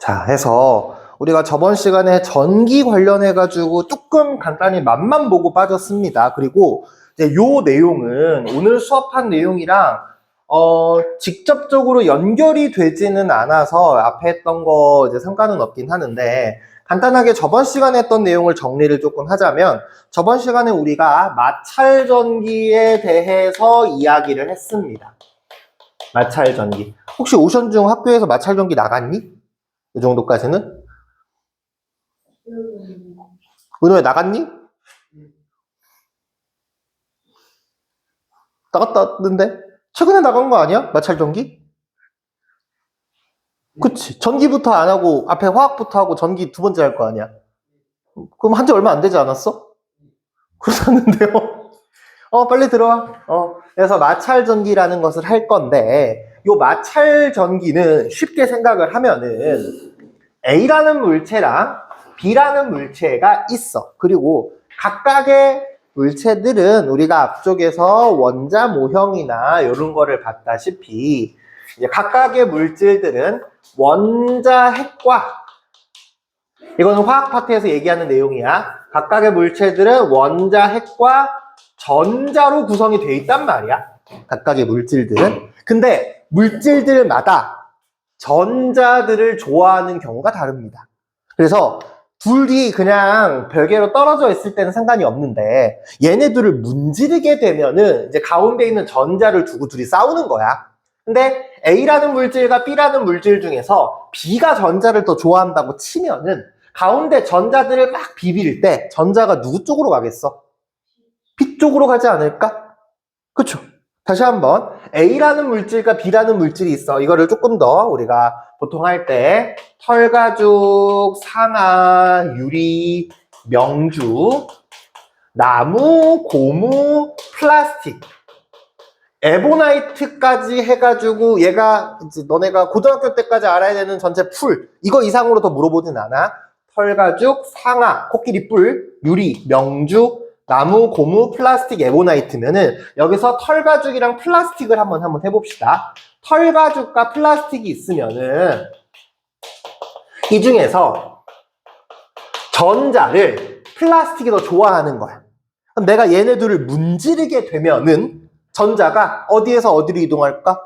자, 해서 우리가 저번 시간에 전기 관련해가지고 조금 간단히 맛만 보고 빠졌습니다. 그리고 이제 요 내용은 오늘 수업한 내용이랑 직접적으로 연결이 되지는 않아서 앞에 했던 거 이제 상관은 없긴 하는데 간단하게 저번 시간에 했던 내용을 정리를 조금 하자면 저번 시간에 우리가 마찰전기에 대해서 이야기를 했습니다. 마찰전기. 혹시 오션 중 학교에서 마찰전기 나갔니? 이 정도까지는? 은호야 나갔니? 나갔다는데? 최근에 나간 거 아니야? 마찰전기? 그치. 전기부터 안 하고 앞에 화학부터 하고 전기 두 번째 할 거 아니야? 그럼 한지 얼마 안 되지 않았어? 그렇다는데요. 빨리 들어와. 그래서 마찰전기라는 것을 할 건데 요 마찰전기는 쉽게 생각을 하면은 A라는 물체랑 B라는 물체가 있어. 그리고 각각의 물체들은 우리가 앞쪽에서 원자 모형이나 이런 거를 봤다시피 이제 각각의 물질들은 원자 핵과 이거는 화학 파트에서 얘기하는 내용이야. 각각의 물체들은 원자 핵과 전자로 구성이 돼 있단 말이야. 각각의 물질들은. 근데 물질들마다 전자들을 좋아하는 경우가 다릅니다. 그래서 둘이 그냥 별개로 떨어져 있을 때는 상관이 없는데 얘네들을 문지르게 되면은 이제 가운데 있는 전자를 두고 둘이 싸우는 거야. 근데 A라는 물질과 B라는 물질 중에서 B가 전자를 더 좋아한다고 치면은 가운데 전자들을 막 비빌 때 전자가 누구 쪽으로 가겠어? B 쪽으로 가지 않을까? 그쵸? 다시 한번 A라는 물질과 B라는 물질이 있어. 이거를 조금 더 우리가 보통 할 때 털가죽, 상아, 유리, 명주, 나무, 고무, 플라스틱, 에보나이트까지 해가지고 얘가 이제 너네가 고등학교 때까지 알아야 되는 전체 풀 이거 이상으로 더 물어보진 않아. 털가죽, 상아, 코끼리 뿔, 유리, 명주, 나무, 고무, 플라스틱, 에보나이트면은 여기서 털가죽이랑 플라스틱을 한번 해봅시다. 털가죽과 플라스틱이 있으면은 이 중에서 전자를 플라스틱이 더 좋아하는 거야. 그럼 내가 얘네들을 문지르게 되면은 전자가 어디에서 어디로 이동할까?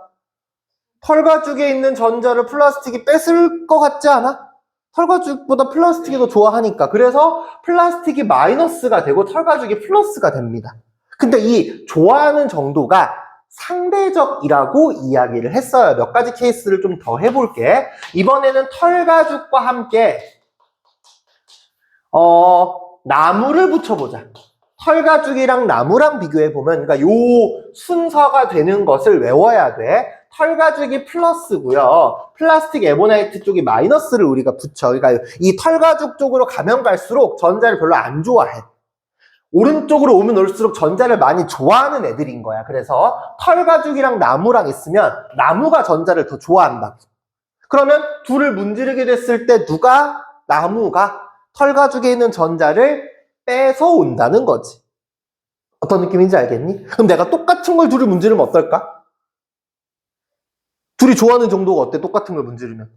털가죽에 있는 전자를 플라스틱이 뺏을 것 같지 않아? 털가죽보다 플라스틱이 더 좋아하니까. 그래서 플라스틱이 마이너스가 되고 털가죽이 플러스가 됩니다. 근데 이 좋아하는 정도가 상대적이라고 이야기를 했어요. 몇 가지 케이스를 좀 더 해볼게. 이번에는 털가죽과 함께 나무를 붙여보자. 털가죽이랑 나무랑 비교해보면 그러니까 요 순서가 되는 것을 외워야 돼. 털가죽이 플러스고요. 플라스틱 에보나이트 쪽이 마이너스를 우리가 붙여. 그러니까 이 털가죽 쪽으로 가면 갈수록 전자를 별로 안 좋아해. 오른쪽으로 오면 올수록 전자를 많이 좋아하는 애들인 거야. 그래서 털가죽이랑 나무랑 있으면 나무가 전자를 더 좋아한다. 그러면 둘을 문지르게 됐을 때 나무가 털가죽에 있는 전자를 뺏어온다는 거지. 어떤 느낌인지 알겠니? 그럼 내가 똑같은 걸 둘을 문지르면 어떨까? 둘이 좋아하는 정도가 어때? 똑같은 걸 문지르면.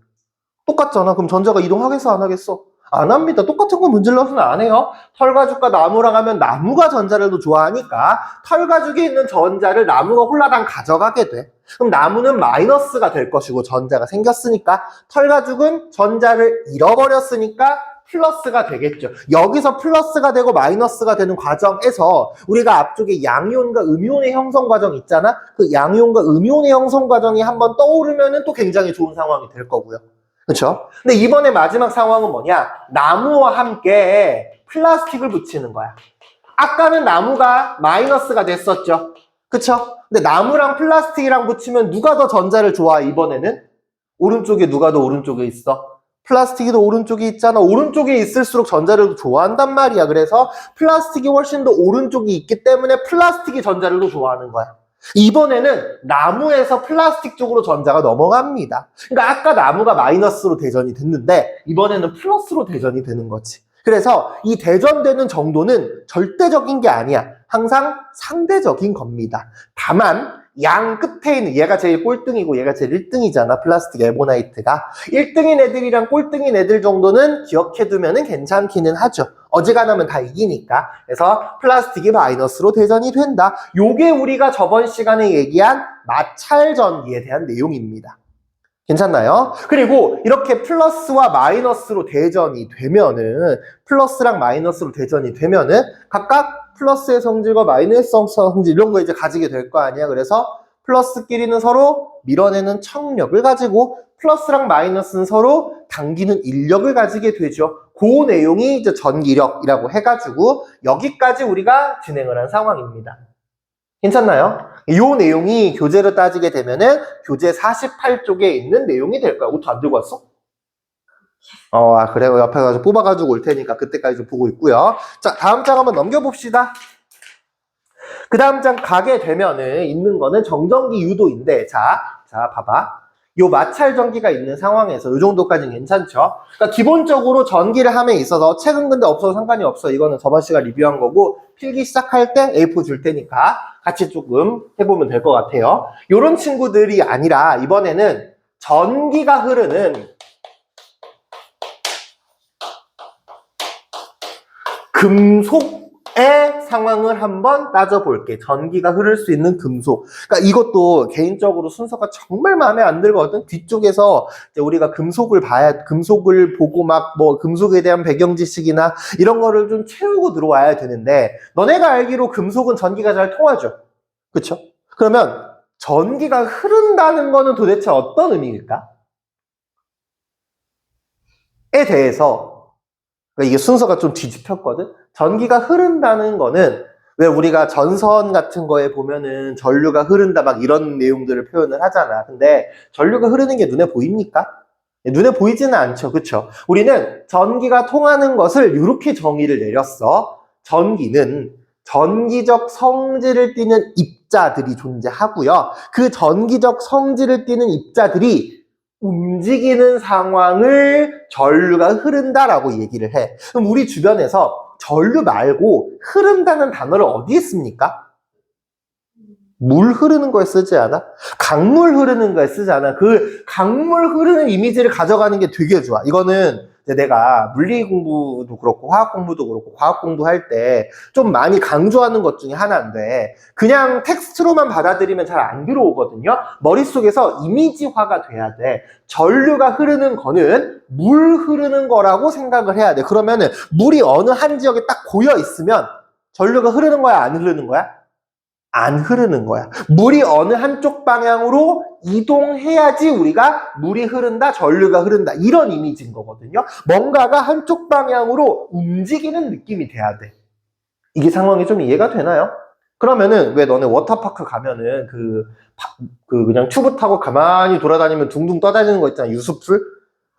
똑같잖아. 그럼 전자가 이동하겠어? 안 하겠어? 안 합니다. 똑같은 거 문질러서는 안 해요. 털가죽과 나무랑 하면 나무가 전자를 더 좋아하니까 털가죽에 있는 전자를 나무가 홀라당 가져가게 돼. 그럼 나무는 마이너스가 될 것이고 전자가 생겼으니까 털가죽은 전자를 잃어버렸으니까 플러스가 되겠죠. 여기서 플러스가 되고 마이너스가 되는 과정에서 우리가 앞쪽에 양이온과 음이온의 형성 과정 있잖아. 그 양이온과 음이온의 형성 과정이 한번 떠오르면은 또 굉장히 좋은 상황이 될 거고요. 그렇죠? 근데 이번에 마지막 상황은 뭐냐? 나무와 함께 플라스틱을 붙이는 거야. 아까는 나무가 마이너스가 됐었죠. 그쵸? 근데 나무랑 플라스틱이랑 붙이면 누가 더 전자를 좋아해, 이번에는? 오른쪽에 누가 더 오른쪽에 있어? 플라스틱이 더 오른쪽에 있잖아. 오른쪽에 있을수록 전자를 더 좋아한단 말이야. 그래서 플라스틱이 훨씬 더 오른쪽에 있기 때문에 플라스틱이 전자를 더 좋아하는 거야. 이번에는 나무에서 플라스틱 쪽으로 전자가 넘어갑니다. 그러니까 아까 나무가 마이너스로 대전이 됐는데 이번에는 플러스로 대전이 되는 거지. 그래서 이 대전되는 정도는 절대적인 게 아니야. 항상 상대적인 겁니다. 다만 양 끝에 있는 얘가 제일 꼴등이고 얘가 제일 1등이잖아. 플라스틱 에보나이트가. 1등인 애들이랑 꼴등인 애들 정도는 기억해두면 괜찮기는 하죠. 어지간하면 다 이기니까. 그래서 플라스틱이 마이너스로 대전이 된다. 요게 우리가 저번 시간에 얘기한 마찰 전기에 대한 내용입니다. 괜찮나요? 그리고 이렇게 플러스와 마이너스로 대전이 되면은, 플러스랑 마이너스로 대전이 되면은 각각 플러스의 성질과 마이너스의 성질 이런 거 이제 가지게 될 거 아니야. 그래서 플러스끼리는 서로 밀어내는 청력을 가지고 플러스랑 마이너스는 서로 당기는 인력을 가지게 되죠. 그 내용이 이제 전기력이라고 해가지고 여기까지 우리가 진행을 한 상황입니다. 괜찮나요? 이 내용이 교재로 따지게 되면은 교재 48쪽에 있는 내용이 될 거야. 옷 안 들고 왔어? 그래요. 옆에 가서 뽑아가지고 올 테니까 그때까지 좀 보고 있고요. 자, 다음 장 한번 넘겨봅시다. 그 다음 장 가게 되면은 있는 거는 정전기 유도인데, 자, 봐봐. 요 마찰 전기가 있는 상황에서 요 정도까지는 괜찮죠? 그러니까 기본적으로 전기를 함에 있어서 책은 근데 없어도 상관이 없어. 이거는 저번 시간 리뷰한 거고 필기 시작할 때 A4 줄 테니까 같이 조금 해보면 될 것 같아요. 요런 친구들이 아니라 이번에는 전기가 흐르는 금속의 상황을 한번 따져볼게. 전기가 흐를 수 있는 금속. 그러니까 이것도 개인적으로 순서가 정말 마음에 안 들거든. 뒤쪽에서 이제 우리가 금속을 보고 막 뭐 금속에 대한 배경 지식이나 이런 거를 좀 채우고 들어와야 되는데, 너네가 알기로 금속은 전기가 잘 통하죠. 그쵸? 그러면 전기가 흐른다는 거는 도대체 어떤 의미일까? 에 대해서, 그러니까 이게 순서가 좀 뒤집혔거든? 전기가 흐른다는 거는, 왜 우리가 전선 같은 거에 보면은 전류가 흐른다 막 이런 내용들을 표현을 하잖아. 근데 전류가 흐르는 게 눈에 보입니까? 눈에 보이지는 않죠. 그쵸? 우리는 전기가 통하는 것을 이렇게 정의를 내렸어. 전기는 전기적 성질을 띠는 입자들이 존재하고요. 그 전기적 성질을 띠는 입자들이 움직이는 상황을 전류가 흐른다라고 얘기를 해. 그럼 우리 주변에서 전류 말고 흐른다는 단어를 어디에 씁니까? 물 흐르는 거에 쓰지 않아? 강물 흐르는 거에 쓰지 않아? 그 강물 흐르는 이미지를 가져가는 게 되게 좋아. 이거는 내가 물리 공부도 그렇고 화학 공부도 그렇고 과학 공부할 때 좀 많이 강조하는 것 중에 하나인데, 그냥 텍스트로만 받아들이면 잘 안 들어오거든요. 머릿속에서 이미지화가 돼야 돼. 전류가 흐르는 거는 물 흐르는 거라고 생각을 해야 돼. 그러면은 물이 어느 한 지역에 딱 고여 있으면 전류가 흐르는 거야, 안 흐르는 거야? 안 흐르는 거야. 물이 어느 한쪽 방향으로 이동해야지 우리가 물이 흐른다, 전류가 흐른다, 이런 이미지인 거거든요. 뭔가가 한쪽 방향으로 움직이는 느낌이 돼야 돼. 이게 상황이 좀 이해가 되나요? 그러면은 왜 너네 워터파크 가면은 그냥 튜브 타고 가만히 돌아다니면 둥둥 떠다니는 거 있잖아, 유수풀?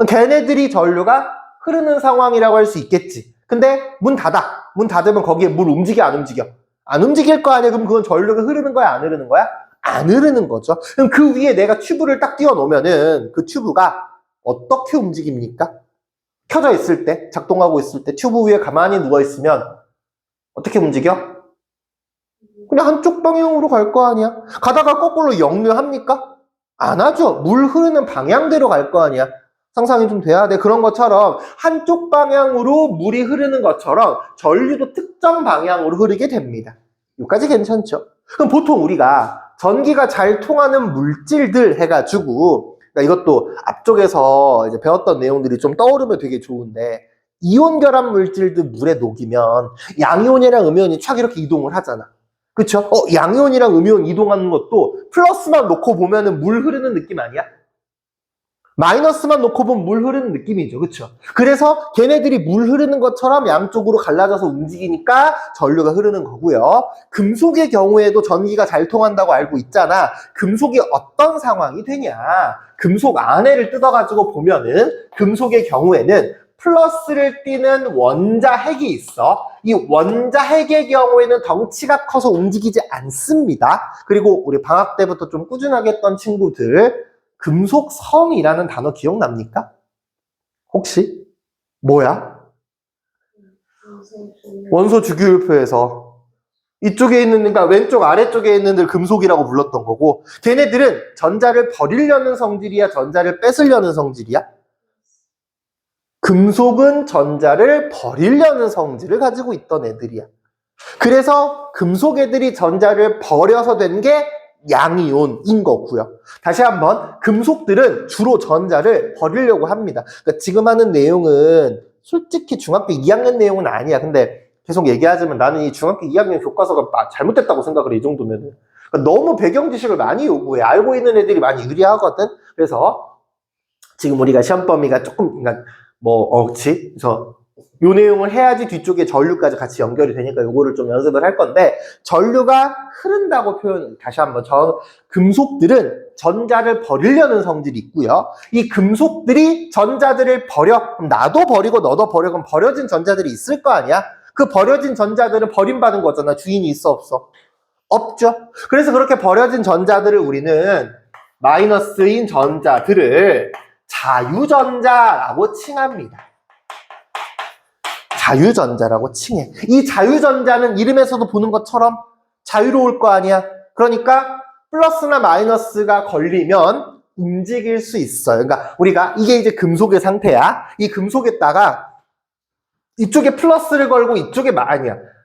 걔네들이 전류가 흐르는 상황이라고 할 수 있겠지. 근데 문 닫으면 거기에 물 움직여, 안 움직여? 안 움직일 거 아니야? 그럼 그건 전류가 흐르는 거야, 안 흐르는 거야? 안 흐르는 거죠. 그럼 그 위에 내가 튜브를 딱 띄워 놓으면은 그 튜브가 어떻게 움직입니까? 켜져 있을 때, 작동하고 있을 때 튜브 위에 가만히 누워 있으면 어떻게 움직여? 그냥 한쪽 방향으로 갈 거 아니야? 가다가 거꾸로 역류합니까? 안 하죠. 물 흐르는 방향대로 갈 거 아니야? 상상이 좀 돼야 돼. 그런 것처럼 한쪽 방향으로 물이 흐르는 것처럼 전류도 특정 방향으로 흐르게 됩니다. 여기까지 괜찮죠? 그럼 보통 우리가 전기가 잘 통하는 물질들 해가지고, 그러니까 이것도 앞쪽에서 이제 배웠던 내용들이 좀 떠오르면 되게 좋은데, 이온 결합 물질들 물에 녹이면 양이온이랑 음이온이 촥 이렇게 이동을 하잖아. 그쵸? 양이온이랑 음이온 이동하는 것도 플러스만 놓고 보면은 물 흐르는 느낌 아니야? 마이너스만 놓고 보면 물 흐르는 느낌이죠. 그쵸? 그래서 걔네들이 물 흐르는 것처럼 양쪽으로 갈라져서 움직이니까 전류가 흐르는 거고요. 금속의 경우에도 전기가 잘 통한다고 알고 있잖아. 금속이 어떤 상황이 되냐? 금속 안에를 뜯어가지고 보면은 금속의 경우에는 플러스를 띠는 원자핵이 있어. 이 원자핵의 경우에는 덩치가 커서 움직이지 않습니다. 그리고 우리 방학 때부터 좀 꾸준하게 했던 친구들, 금속성이라는 단어 기억납니까? 혹시? 뭐야? 원소 주기율표에서 이쪽에 있는, 그러니까 왼쪽 아래쪽에 있는 들 금속이라고 불렀던 거고, 걔네들은 전자를 버리려는 성질이야, 전자를 뺏으려는 성질이야? 금속은 전자를 버리려는 성질을 가지고 있던 애들이야. 그래서 금속 애들이 전자를 버려서 된 게 양이온인 거고요. 다시 한번, 금속들은 주로 전자를 버리려고 합니다. 그러니까 지금 하는 내용은 솔직히 중학교 2학년 내용은 아니야. 근데 계속 얘기하자면 나는 이 중학교 2학년 교과서가 잘못됐다고 생각을 해, 이 정도면은. 그러니까 너무 배경 지식을 많이 요구해. 알고 있는 애들이 많이 유리하거든. 그래서 지금 우리가 시험 범위가 조금, 그러니까 그렇지. 그래서 요 내용을 해야지 뒤쪽에 전류까지 같이 연결이 되니까 요거를 좀 연습을 할 건데, 전류가 흐른다고 다시 한번, 금속들은 전자를 버리려는 성질이 있고요. 이 금속들이 전자들을 버려. 그럼 나도 버리고 너도 버려. 그럼 버려진 전자들이 있을 거 아니야? 그 버려진 전자들은 버림받은 거잖아. 주인이 있어, 없어? 없죠. 그래서 그렇게 버려진 전자들을 우리는 마이너스인 전자들을 자유전자라고 칭합니다. 자유전자라고 칭해. 이 자유전자는 이름에서도 보는 것처럼 자유로울 거 아니야. 그러니까 플러스나 마이너스가 걸리면 움직일 수 있어요. 그러니까 우리가 이게 이제 금속의 상태야. 이 금속에다가 이쪽에 플러스를 걸고 이쪽에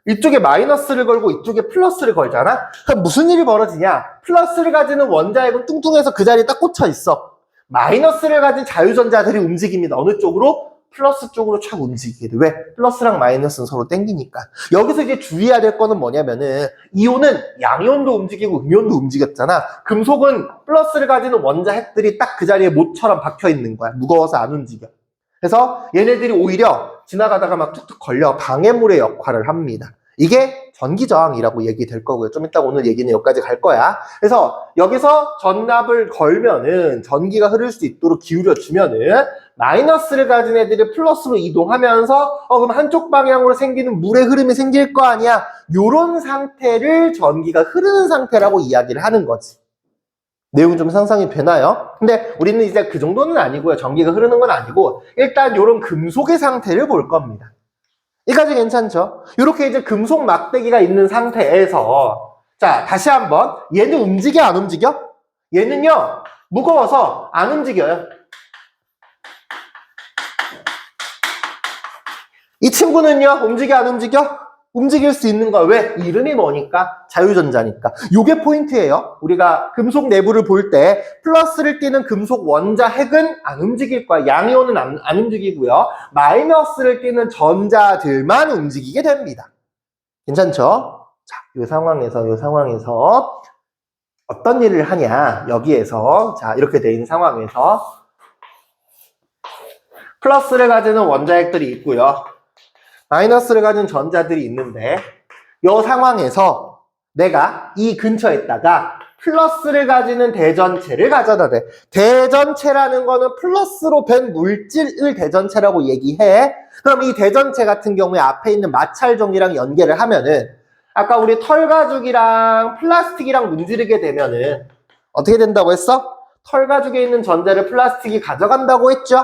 이쪽에 마이너스를 걸고 이쪽에 플러스를 걸잖아. 그럼 무슨 일이 벌어지냐? 플러스를 가지는 원자핵은 뚱뚱해서 그 자리에 딱 꽂혀 있어. 마이너스를 가진 자유전자들이 움직입니다. 어느 쪽으로? 플러스 쪽으로 촥 움직이게 돼. 왜? 플러스랑 마이너스는 서로 땡기니까. 여기서 이제 주의해야 될 거는 뭐냐면은, 이온은 양이온도 움직이고 음이온도 움직였잖아. 금속은 플러스를 가지는 원자핵들이 딱 그 자리에 못처럼 박혀 있는 거야. 무거워서 안 움직여. 그래서 얘네들이 오히려 지나가다가 막 툭툭 걸려 방해물의 역할을 합니다. 이게 전기저항이라고 얘기될 거고요. 좀 이따 오늘 얘기는 여기까지 갈 거야. 그래서 여기서 전압을 걸면은 전기가 흐를 수 있도록 기울여주면은 마이너스를 가진 애들이 플러스로 이동하면서 그럼 한쪽 방향으로 생기는 물의 흐름이 생길 거 아니야. 요런 상태를 전기가 흐르는 상태라고 이야기를 하는 거지. 내용 좀 상상이 되나요? 근데 우리는 이제 그 정도는 아니고요. 전기가 흐르는 건 아니고 일단 요런 금속의 상태를 볼 겁니다. 이까지 괜찮죠? 이렇게 이제 금속 막대기가 있는 상태에서 자, 다시 한번 얘는 움직여 안 움직여? 얘는요 무거워서 안 움직여요. 이 친구는요 움직여 안 움직여? 움직일 수 있는 거야. 왜? 이름이 뭐니까? 자유전자니까. 요게 포인트예요. 우리가 금속 내부를 볼 때 플러스를 띠는 금속 원자핵은 안 움직일 거야. 양이온은 안 움직이고요. 마이너스를 띠는 전자들만 움직이게 됩니다. 괜찮죠? 자, 이 상황에서 어떤 일을 하냐? 여기에서 자, 이렇게 돼 있는 상황에서 플러스를 가지는 원자핵들이 있고요. 마이너스를 가진 전자들이 있는데 이 상황에서 내가 이 근처에다가 플러스를 가지는 대전체를 가져다 대. 대전체라는 거는 플러스로 된 물질을 대전체라고 얘기해. 그럼 이 대전체 같은 경우에 앞에 있는 마찰종이랑 연계를 하면은 아까 우리 털가죽이랑 플라스틱이랑 문지르게 되면은 어떻게 된다고 했어? 털가죽에 있는 전자를 플라스틱이 가져간다고 했죠?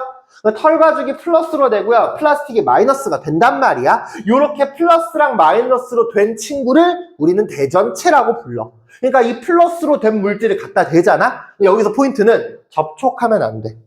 털가죽이 플러스로 되고요. 플라스틱이 마이너스가 된단 말이야. 이렇게 플러스랑 마이너스로 된 친구를 우리는 대전체라고 불러. 그러니까 이 플러스로 된 물질을 갖다 대잖아? 여기서 포인트는 접촉하면 안 돼.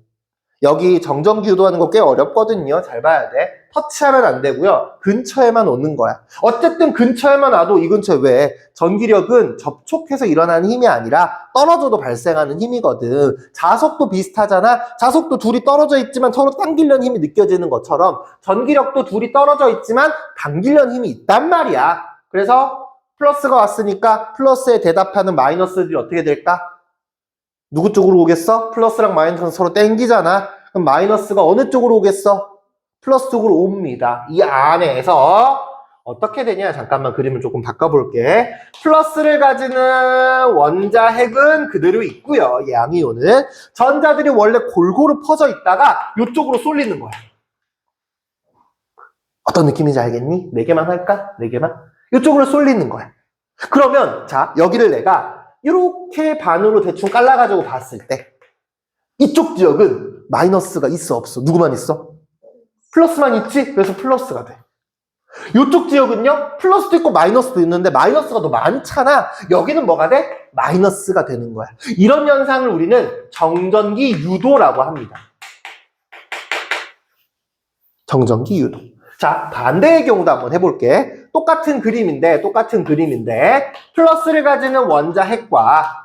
여기 정전기 유도하는 거 꽤 어렵거든요. 잘 봐야 돼. 터치하면 안 되고요. 근처에만 오는 거야. 어쨌든 근처에만 와도 이 근처에 왜? 전기력은 접촉해서 일어나는 힘이 아니라 떨어져도 발생하는 힘이거든. 자석도 비슷하잖아. 자석도 둘이 떨어져 있지만 서로 당기려는 힘이 느껴지는 것처럼 전기력도 둘이 떨어져 있지만 당기려는 힘이 있단 말이야. 그래서 플러스가 왔으니까 플러스에 대답하는 마이너스들이 어떻게 될까? 누구 쪽으로 오겠어? 플러스랑 마이너스는 서로 땡기잖아. 그럼 마이너스가 어느 쪽으로 오겠어? 플러스 쪽으로 옵니다. 이 안에서 어떻게 되냐? 잠깐만 그림을 조금 바꿔볼게. 플러스를 가지는 원자핵은 그대로 있고요. 양이온은. 전자들이 원래 골고루 퍼져 있다가 이쪽으로 쏠리는 거야. 어떤 느낌인지 알겠니? 4개만 할까? 4개만? 이쪽으로 쏠리는 거야. 그러면 자, 여기를 내가 이렇게 반으로 대충 깔라가지고 봤을 때 이쪽 지역은 마이너스가 있어 없어? 누구만 있어? 플러스만 있지? 그래서 플러스가 돼. 이쪽 지역은요, 플러스도 있고 마이너스도 있는데 마이너스가 더 많잖아. 여기는 뭐가 돼? 마이너스가 되는 거야. 이런 현상을 우리는 정전기 유도라고 합니다. 정전기 유도. 자, 반대의 경우도 한번 해볼게. 똑같은 그림인데 플러스를 가지는 원자 핵과,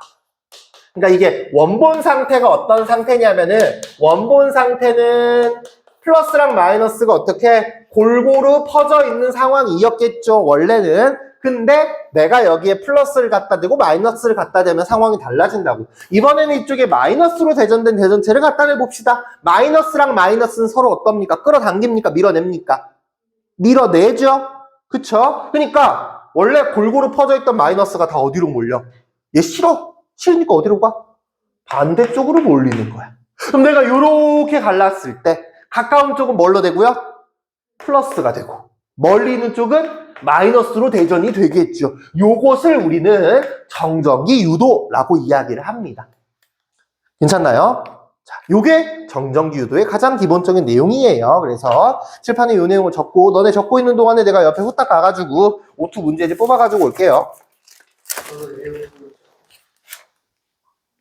그러니까 이게 원본 상태가 어떤 상태냐면은, 원본 상태는 플러스랑 마이너스가 어떻게 골고루 퍼져 있는 상황이었겠죠, 원래는. 근데 내가 여기에 플러스를 갖다 대고 마이너스를 갖다 대면 상황이 달라진다고. 이번에는 이쪽에 마이너스로 대전된 대전체를 갖다 내봅시다. 마이너스랑 마이너스는 서로 어떻습니까? 끌어당깁니까? 밀어냅니까? 밀어내죠? 그쵸? 그러니까 원래 골고루 퍼져 있던 마이너스가 다 어디로 몰려? 얘 싫어. 싫으니까 어디로 가? 반대쪽으로 몰리는 거야. 그럼 내가 이렇게 갈랐을 때 가까운 쪽은 뭘로 되고요? 플러스가 되고, 멀리 있는 쪽은 마이너스로 대전이 되겠죠. 요것을 우리는 정전기 유도라고 이야기를 합니다. 괜찮나요? 자, 요게 정전기 유도의 가장 기본적인 내용이에요. 그래서 칠판에 요 내용을 적고, 너네 적고 있는 동안에 내가 옆에 후딱 가가지고 오투 문제집 뽑아가지고 올게요.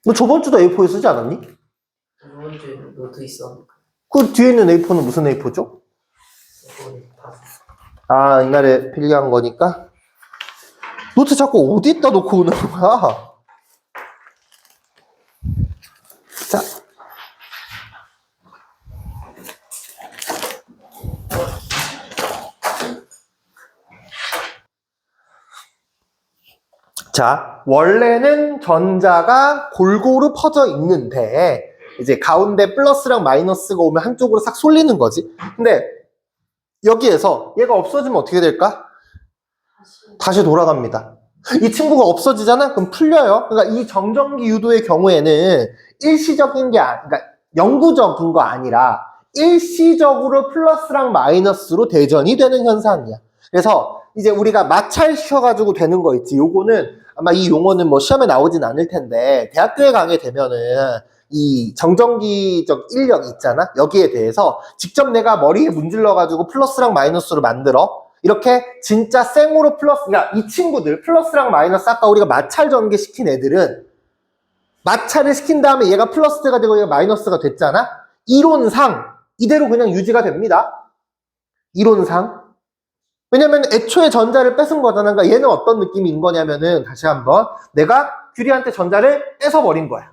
너 저번 주도 A4에 쓰지 않았니? 저번 주에 노트 있어. 그 뒤에 있는 A4는 무슨 A4죠? 아, 옛날에 필기한 거니까. 노트 자꾸 어디다 놓고 오는 거야? 자. 자, 원래는 전자가 골고루 퍼져 있는데, 이제 가운데 플러스랑 마이너스가 오면 한쪽으로 싹 쏠리는 거지. 근데 여기에서 얘가 없어지면 어떻게 될까? 다시 돌아갑니다. 이 친구가 없어지잖아? 그럼 풀려요. 그러니까 이 정전기 유도의 경우에는 일시적인 게, 그러니까 영구적인 거 아니라 일시적으로 플러스랑 마이너스로 대전이 되는 현상이야. 그래서 이제 우리가 마찰시켜가지고 되는 거 있지. 요거는 아마 이 용어는 뭐 시험에 나오진 않을 텐데, 대학교에 가게 되면은 이 정전기적 인력 있잖아? 여기에 대해서 직접 내가 머리에 문질러가지고 플러스랑 마이너스로 만들어. 이렇게 진짜 생으로 플러스, 그러니까 이 친구들, 플러스랑 마이너스, 아까 우리가 마찰 전개시킨 애들은 마찰을 시킨 다음에 얘가 플러스가 되고 얘가 마이너스가 됐잖아? 이론상 이대로 그냥 유지가 됩니다. 이론상. 왜냐면 애초에 전자를 뺏은 거잖아. 그러니까 얘는 어떤 느낌인 거냐면은, 다시 한번, 내가 규리한테 전자를 뺏어버린 거야.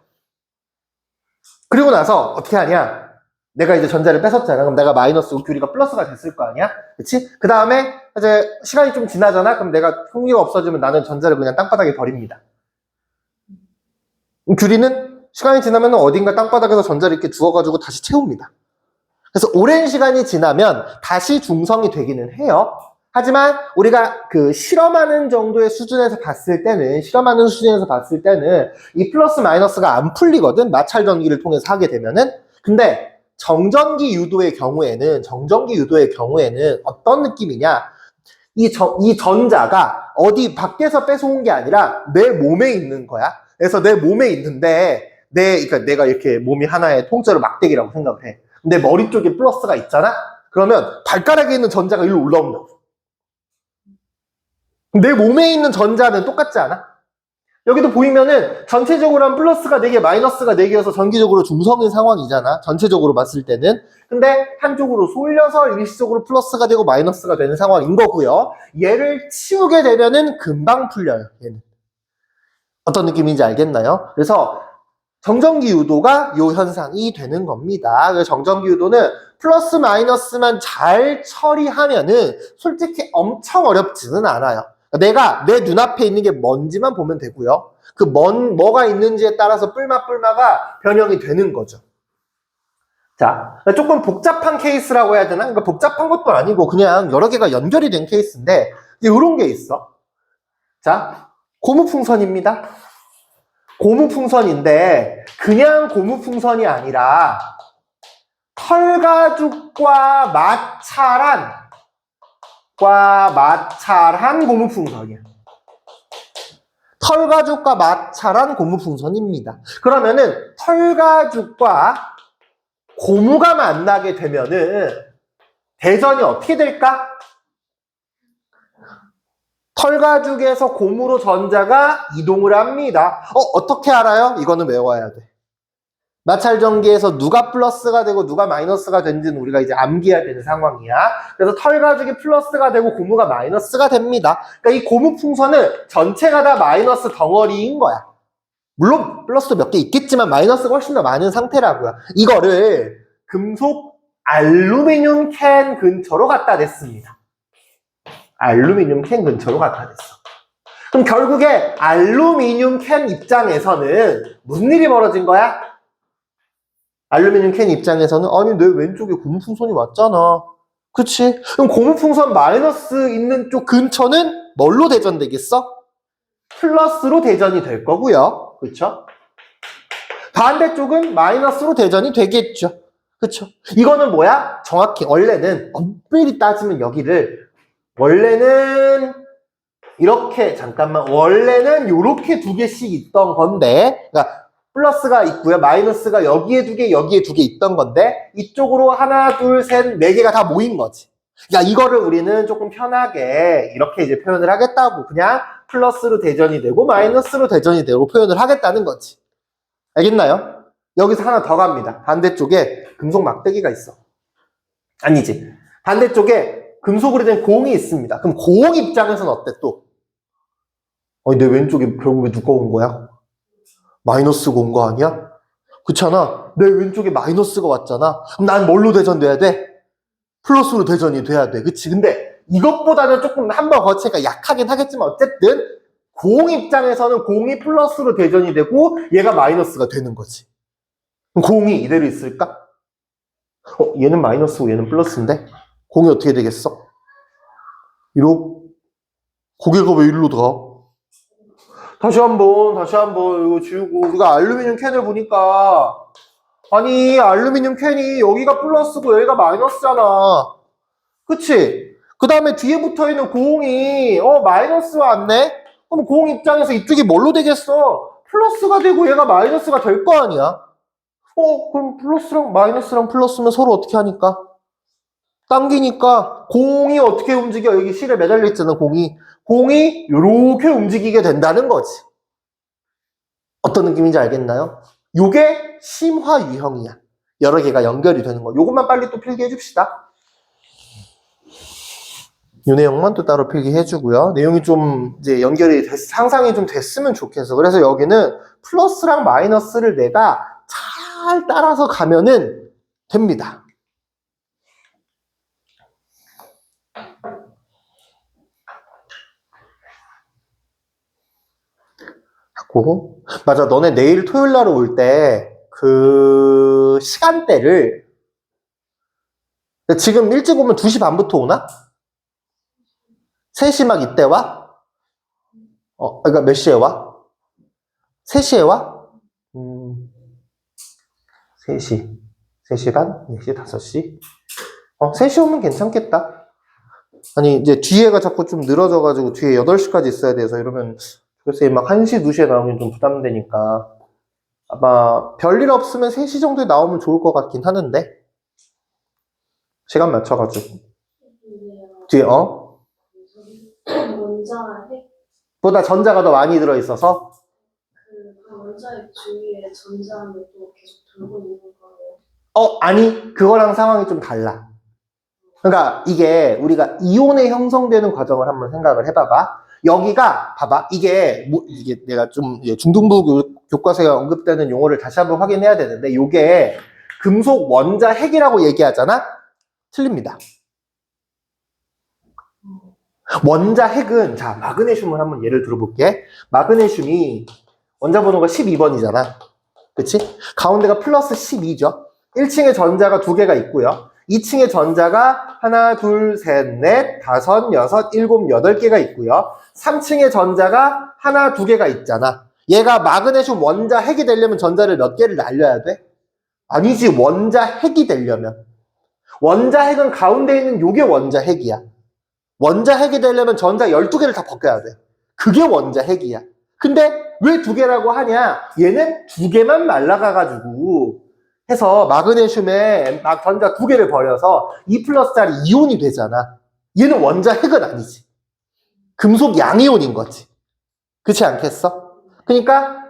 그리고 나서 어떻게 하냐? 내가 이제 전자를 뺏었잖아. 그럼 내가 마이너스고 규리가 플러스가 됐을 거 아니야? 그치? 그 다음에 이제 시간이 좀 지나잖아? 그럼 내가 흥미가 없어지면 나는 전자를 그냥 땅바닥에 버립니다. 규리는 시간이 지나면 어딘가 땅바닥에서 전자를 이렇게 주워가지고 다시 채웁니다. 그래서 오랜 시간이 지나면 다시 중성이 되기는 해요. 하지만 우리가 그 실험하는 정도의 수준에서 봤을 때는, 이 플러스 마이너스가 안 풀리거든. 마찰 전기를 통해서 하게 되면은. 근데 정전기 유도의 경우에는 어떤 느낌이냐? 이 전자가 어디 밖에서 뺏어온 게 아니라 내 몸에 있는 거야. 그래서 내 몸에 있는데, 그러니까 내가 이렇게 몸이 하나의 통째로 막대기라고 생각을 해. 근데 머리 쪽에 플러스가 있잖아? 그러면 발가락에 있는 전자가 일로 올라온다고. 내 몸에 있는 전자는 똑같지 않아? 여기도 보이면은 전체적으로 한 플러스가 4개, 마이너스가 4개여서 전기적으로 중성인 상황이잖아. 전체적으로 봤을 때는. 근데 한쪽으로 쏠려서 일시적으로 플러스가 되고 마이너스가 되는 상황인 거고요. 얘를 치우게 되면은 금방 풀려요. 얘는. 어떤 느낌인지 알겠나요? 그래서 정전기 유도가 이 현상이 되는 겁니다. 그래서 정전기 유도는 플러스 마이너스만 잘 처리하면은 솔직히 엄청 어렵지는 않아요. 내가 내 눈앞에 있는 게 뭔지만 보면 되고요. 그 뭐가 있는지에 따라서 뿔마가 변형이 되는 거죠. 자, 조금 복잡한 케이스라고 해야 되나? 그러니까 복잡한 것도 아니고 그냥 여러 개가 연결이 된 케이스인데, 이제 이런 게 있어. 자, 고무풍선입니다. 고무풍선인데 그냥 고무풍선이 아니라 털가죽과 마찰한 고무풍선이야. 털가죽과 마찰한 고무풍선입니다. 그러면은 털가죽과 고무가 만나게 되면은 대전이 어떻게 될까? 털가죽에서 고무로 전자가 이동을 합니다. 어떻게 알아요? 이거는 외워야 돼. 마찰전기에서 누가 플러스가 되고 누가 마이너스가 되는지는 우리가 이제 암기해야 되는 상황이야. 그래서 털가죽이 플러스가 되고 고무가 마이너스가 됩니다. 그러니까 이 고무 풍선은 전체가 다 마이너스 덩어리인 거야. 물론 플러스 몇 개 있겠지만 마이너스가 훨씬 더 많은 상태라고요. 이거를 금속 알루미늄 캔 근처로 갖다 댔습니다. 알루미늄 캔 근처로 갖다 댔어. 그럼 결국에 알루미늄 캔 입장에서는 무슨 일이 벌어진 거야? 알루미늄 캔 입장에서는 아니 내 왼쪽에 고무 풍선이 왔잖아. 그치? 그럼 고무 풍선 마이너스 있는 쪽 근처는 뭘로 대전되겠어? 플러스로 대전이 될 거고요. 그쵸? 반대쪽은 마이너스로 대전이 되겠죠. 그쵸? 이거는 뭐야? 정확히 원래는 엄밀히 따지면 여기를 원래는 이렇게 잠깐만 원래는 이렇게 두 개씩 있던 건데 그러니까 플러스가 있고요. 마이너스가 여기에 두 개, 여기에 두 개 있던 건데 이쪽으로 하나, 둘, 셋, 네 개가 다 모인 거지. 그러니까 이거를 우리는 조금 편하게 이렇게 이제 표현을 하겠다고 그냥 플러스로 대전이 되고 마이너스로 대전이 되고 표현을 하겠다는 거지. 알겠나요? 여기서 하나 더 갑니다. 반대쪽에 금속 막대기가 있어. 아니지. 반대쪽에 금속으로 된 공이 있습니다. 그럼 공 입장에서는 어때 또? 내 왼쪽에 결국에 누가 온 거야? 마이너스가 온 거 아니야? 그렇잖아. 내 왼쪽에 마이너스가 왔잖아. 그럼 난 뭘로 대전돼야 돼? 플러스로 대전이 돼야 돼. 그치? 근데 이것보다는 조금 한 번 거치니까 약하긴 하겠지만 어쨌든 공 입장에서는 공이 플러스로 대전이 되고 얘가 마이너스가 되는 거지. 그럼 공이 이대로 있을까? 얘는 마이너스고 얘는 플러스인데 공이 어떻게 되겠어? 고개가 왜 일로 가? 다시 한번 이거 지우고 우리가 알루미늄 캔을 보니까 아니 알루미늄 캔이 여기가 플러스고 여기가 마이너스잖아. 그치? 그 다음에 뒤에 붙어있는 공이 마이너스 왔네? 그럼 공 입장에서 이쪽이 뭘로 되겠어? 플러스가 되고 얘가 마이너스가 될 거 아니야? 그럼 플러스랑 마이너스랑 플러스면 서로 어떻게 하니까? 당기니까 공이 어떻게 움직여? 여기 실에 매달려 있잖아 공이 이렇게 움직이게 된다는 거지. 어떤 느낌인지 알겠나요? 요게 심화 유형이야. 여러 개가 연결이 되는 거. 요것만 빨리 또 필기해 줍시다. 요 내용만 또 따로 필기해 주고요. 내용이 좀 이제 연결이 상상이 좀 됐으면 좋겠어. 그래서 여기는 플러스랑 마이너스를 내가 잘 따라서 가면은 됩니다. 맞아. 너네 내일 토요일 날 올 때 그 시간대를 지금 일찍 오면 2시 반부터 오나? 3시 막 이때 와? 그러니까 몇 시에 와? 3시에 와? 3시. 3시 반? 4시, 5시? 3시 오면 괜찮겠다. 아니, 이제 뒤에가 자꾸 좀 늘어져가지고 뒤에 8시까지 있어야 돼서 이러면 글쎄 막 1시, 2시에 나오면 좀 부담되니까 아마 별일 없으면 3시 정도에 나오면 좋을 것 같긴 하는데 시간 맞춰가지고 뒤에 보다 전자가 더 많이 들어있어서 그 원자핵 주위에 전자는 또 계속 돌고 있는 거예요? 아니 그거랑 상황이 좀 달라. 그러니까 이게 우리가 이온에 형성되는 과정을 한번 생각을 해봐봐. 여기가 봐봐 이게 내가 좀 중등부 교과서에 언급되는 용어를 다시 한번 확인해야 되는데 이게 금속 원자 핵이라고 얘기하잖아? 틀립니다. 원자 핵은 자 마그네슘을 한번 예를 들어볼게. 마그네슘이 원자 번호가 12번이잖아. 그치? 가운데가 플러스 12죠. 1층에 전자가 2개가 있고요. 2층에 전자가 하나, 둘, 셋, 넷, 다섯, 여섯, 일곱, 8개가 있고요. 3층에 전자가 하나, 2개가 있잖아. 얘가 마그네슘 원자 핵이 되려면 전자를 몇 개를 날려야 돼? 아니지, 원자 핵이 되려면. 원자 핵은 가운데 있는 요게 원자 핵이야. 원자 핵이 되려면 전자 12개를 다 벗겨야 돼. 그게 원자 핵이야. 근데 왜 2개라고 하냐? 얘는 2개만 날아가가지고 해서 마그네슘에 막 전자 2개를 버려서 2+짜리 이온이 되잖아. 얘는 원자 핵은 아니지. 금속 양이온인 거지. 그렇지 않겠어? 그러니까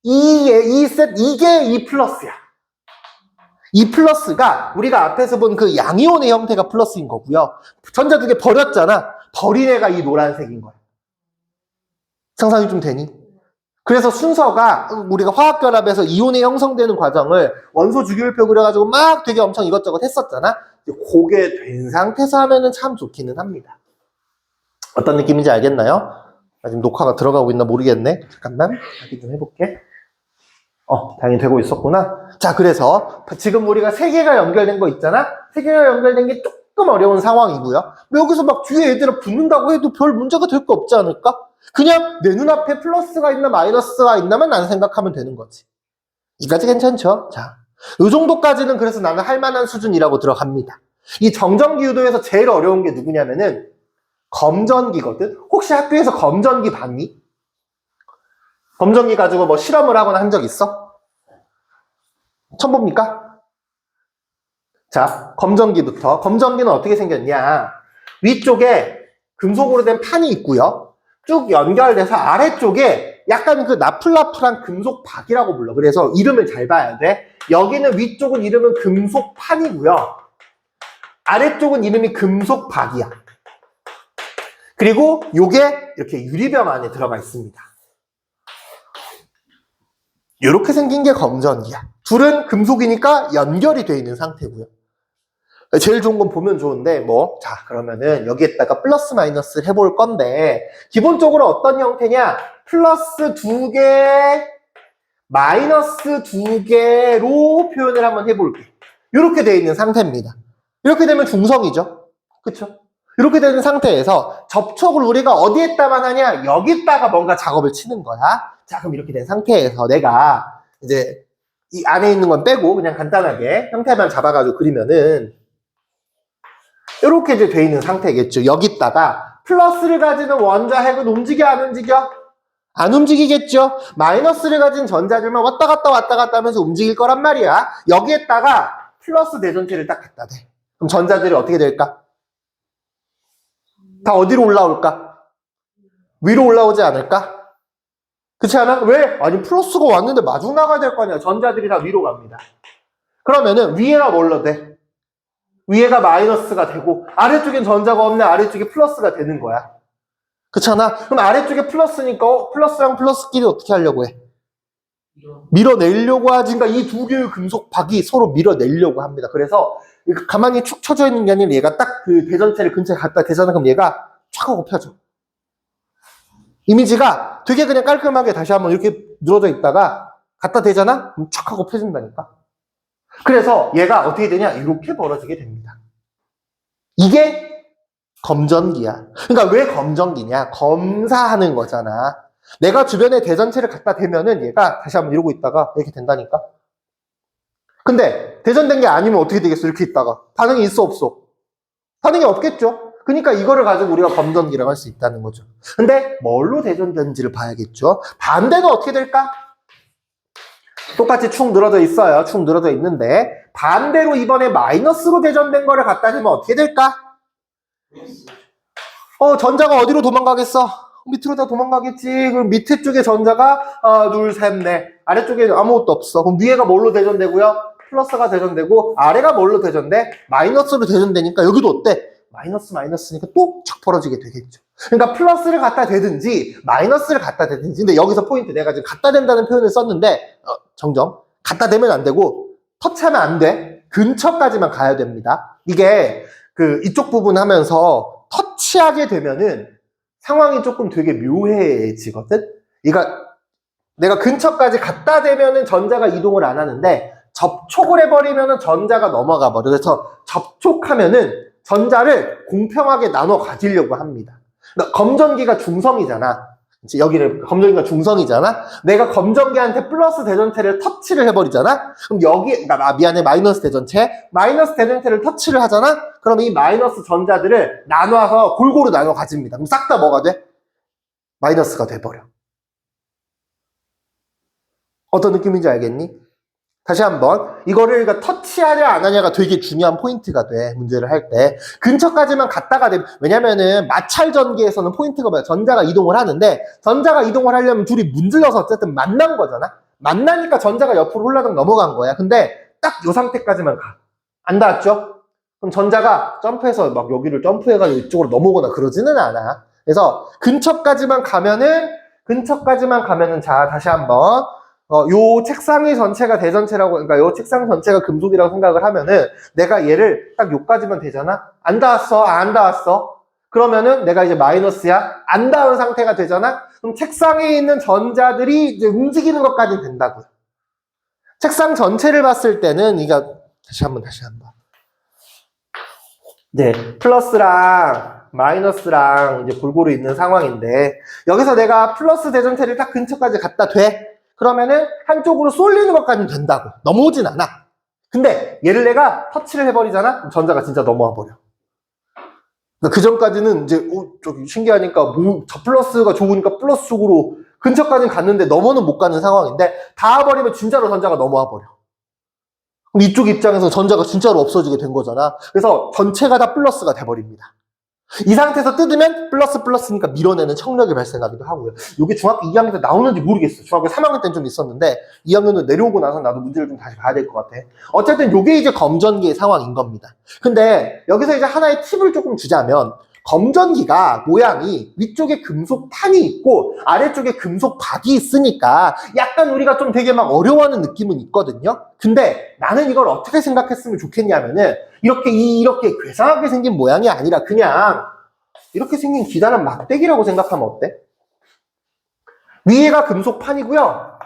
이게 E 플러스야. E 플러스가 우리가 앞에서 본 그 양이온의 형태가 플러스인 거고요. 전자 두 개 버렸잖아. 버린 애가 이 노란색인 거야. 상상이 좀 되니? 그래서 순서가 우리가 화학결합에서 이온이 형성되는 과정을 원소 주기율표 그려가지고 막 되게 엄청 이것저것 했었잖아. 그게 된 상태에서 하면은 참 좋기는 합니다. 어떤 느낌인지 알겠나요? 지금 녹화가 들어가고 있나 모르겠네. 잠깐만 확인 좀 해볼게. 당연히 되고 있었구나. 자, 그래서 지금 우리가 세 개가 연결된 거 있잖아. 세 개가 연결된 게 조금 어려운 상황이고요. 여기서 막 뒤에 애들을 붙는다고 해도 별 문제가 될 거 없지 않을까? 그냥 내 눈앞에 플러스가 있나 마이너스가 있나만 난 생각하면 되는 거지. 이까지 괜찮죠? 자, 이 정도까지는 그래서 나는 할 만한 수준이라고 들어갑니다. 이 정전기 유도에서 제일 어려운 게 누구냐면은 검전기거든. 혹시 학교에서 검전기 봤니? 검전기 가지고 뭐 실험을 하거나 한 적 있어? 처음 봅니까? 자, 검전기부터. 검전기는 어떻게 생겼냐? 위쪽에 금속으로 된 판이 있고요. 쭉 연결돼서 아래쪽에 약간 그 나풀나풀한 금속박이라고 불러. 그래서 이름을 잘 봐야 돼. 여기는 위쪽은 이름은 금속판이고요. 아래쪽은 이름이 금속박이야. 그리고 요게 이렇게 유리병 안에 들어가 있습니다. 이렇게 생긴 게 검전기야. 둘은 금속이니까 연결이 되어 있는 상태고요. 제일 좋은 건 보면 좋은데 자 그러면은 여기에다가 플러스 마이너스를 해볼 건데 기본적으로 어떤 형태냐? 플러스 2개 마이너스 2개로 표현을 한번 해볼게. 이렇게 되어 있는 상태입니다. 이렇게 되면 중성이죠. 그쵸? 이렇게 되는 상태에서 접촉을 우리가 어디에다만 하냐? 여기다가 뭔가 작업을 치는 거야. 자, 그럼 이렇게 된 상태에서 내가 이제 이 안에 있는 건 빼고 그냥 간단하게 형태만 잡아가지고 그리면은 이렇게 이제 돼 있는 상태겠죠. 여기다가 플러스를 가지는 원자핵은 움직여 안 움직여? 안 움직이겠죠. 마이너스를 가진 전자들만 왔다 갔다 하면서 움직일 거란 말이야. 여기에다가 플러스 대전체를 딱 갖다 대. 그럼 전자들이 어떻게 될까? 다 어디로 올라올까? 위로 올라오지 않을까? 그렇지 않아? 왜? 아니 플러스가 왔는데 마중 나가야 될 거 아니야. 전자들이 다 위로 갑니다. 그러면은 위에가 뭘로 돼? 위에가 마이너스가 되고 아래쪽엔 전자가 없네. 아래쪽에 플러스가 되는 거야. 그렇잖아? 그럼 아래쪽에 플러스니까 플러스랑 플러스끼리 어떻게 하려고 해? 밀어내려고 하지. 그러니까 이 두 개의 금속박이 서로 밀어내려고 합니다. 그래서 가만히 축 처져 있는 게 아니라 얘가 딱 그 대전체를 근처에 갖다 대잖아. 그럼 얘가 촥 하고 펴져. 이미지가 되게 그냥 깔끔하게 다시 한번 이렇게 늘어져 있다가 갖다 대잖아? 그럼 촥 하고 펴진다니까. 그래서 얘가 어떻게 되냐? 이렇게 벌어지게 됩니다. 이게 검전기야. 그러니까 왜 검전기냐? 검사하는 거잖아. 내가 주변에 대전체를 갖다 대면은 얘가 다시 한번 이러고 있다가 이렇게 된다니까. 근데 대전된 게 아니면 어떻게 되겠어? 이렇게 있다가 반응이 있어 없어? 반응이 없겠죠. 그러니까 이거를 가지고 우리가 검전기라고 할 수 있다는 거죠. 근데 뭘로 대전된지를 봐야겠죠. 반대는 어떻게 될까? 똑같이 축 늘어져 있어요. 축 늘어져 있는데 반대로 이번에 마이너스로 대전된 거를 갖다 대면 어떻게 될까? 전자가 어디로 도망가겠어? 밑으로 다 도망가겠지. 그럼 밑에 쪽에 전자가 하나, 둘, 셋, 넷. 아래쪽에 아무것도 없어. 그럼 위에가 뭘로 대전되고요? 플러스가 대전되고 아래가 뭘로 대전돼? 마이너스로 대전되니까 여기도 어때? 마이너스니까 또 착 벌어지게 되겠죠. 그러니까 플러스를 갖다 대든지 마이너스를 갖다 대든지. 근데 여기서 포인트 내가 지금 갖다 댄다는 표현을 썼는데 정정. 갖다 대면 안 되고 터치하면 안 돼. 근처까지만 가야 됩니다. 이게 이쪽 부분 하면서 터치하게 되면은 상황이 조금 되게 묘해지거든? 그러니까 내가 근처까지 갖다 대면은 전자가 이동을 안 하는데 접촉을 해버리면은 전자가 넘어가 버려. 그래서 접촉하면은 전자를 공평하게 나눠 가지려고 합니다. 그러니까 검전기가 중성이잖아. 여기를 검전기가 중성이잖아. 내가 검전기한테 플러스 대전체를 터치를 해버리잖아. 그럼 여기 미안해 마이너스 대전체를 터치를 하잖아. 그럼 이 마이너스 전자들을 나눠서 골고루 나눠 가집니다. 그럼 싹 다 뭐가 돼? 마이너스가 돼버려. 어떤 느낌인지 알겠니? 다시 한번 이거를 그러니까 터치하냐 안 하냐가 되게 중요한 포인트가 돼. 문제를 할 때 근처까지만 갔다가 되면, 왜냐면은 마찰 전기에서는 포인트가 뭐야? 전자가 이동을 하는데 전자가 이동을 하려면 둘이 문질러서 어쨌든 만난 거잖아. 만나니까 전자가 옆으로 홀라당 넘어간 거야. 근데 딱 요 상태까지만 가. 안 닿았죠? 그럼 전자가 점프해서 막 여기를 점프해가지고 이쪽으로 넘어오거나 그러지는 않아. 그래서 근처까지만 가면은 자, 다시 한번 요 책상이 전체가 대전체라고, 그러니까 요 책상 전체가 금속이라고 생각을 하면은 내가 얘를 딱 요까지만 되잖아? 안 닿았어? 안 닿았어? 그러면은 내가 이제 마이너스야? 안 닿은 상태가 되잖아? 그럼 책상에 있는 전자들이 이제 움직이는 것까지 된다고요. 책상 전체를 봤을 때는, 이거, 다시 한번. 네, 플러스랑 마이너스랑 이제 골고루 있는 상황인데, 여기서 내가 플러스 대전체를 딱 근처까지 갖다 대. 그러면은 한쪽으로 쏠리는 것까지는 된다고. 넘어오진 않아. 근데 얘를 내가 터치를 해버리잖아? 그럼 전자가 진짜 넘어와 버려. 그러니까 그 전까지는 이제 저기 신기하니까 저 플러스가 좋으니까 플러스 쪽으로 근처까지 갔는데 넘어는 못 가는 상황인데, 닿아버리면 진짜로 전자가 넘어와 버려. 그럼 이쪽 입장에서 전자가 진짜로 없어지게 된 거잖아. 그래서 전체가 다 플러스가 돼버립니다. 이 상태에서 뜯으면 플러스니까 밀어내는 청력이 발생하기도 하고요. 이게 중학교 2학년 때 나오는지 모르겠어. 중학교 3학년 때는 좀 있었는데 2학년도 내려오고 나서 나도 문제를 좀 다시 봐야 될 것 같아. 어쨌든 이게 이제 검전기의 상황인 겁니다. 근데 여기서 이제 하나의 팁을 조금 주자면, 검전기가 모양이 위쪽에 금속판이 있고 아래쪽에 금속박이 있으니까 약간 우리가 좀 되게 막 어려워하는 느낌은 있거든요. 근데 나는 이걸 어떻게 생각했으면 좋겠냐면은 이렇게 괴상하게 생긴 모양이 아니라 그냥 이렇게 생긴 기다란 막대기라고 생각하면 어때? 위에가 금속판이고요,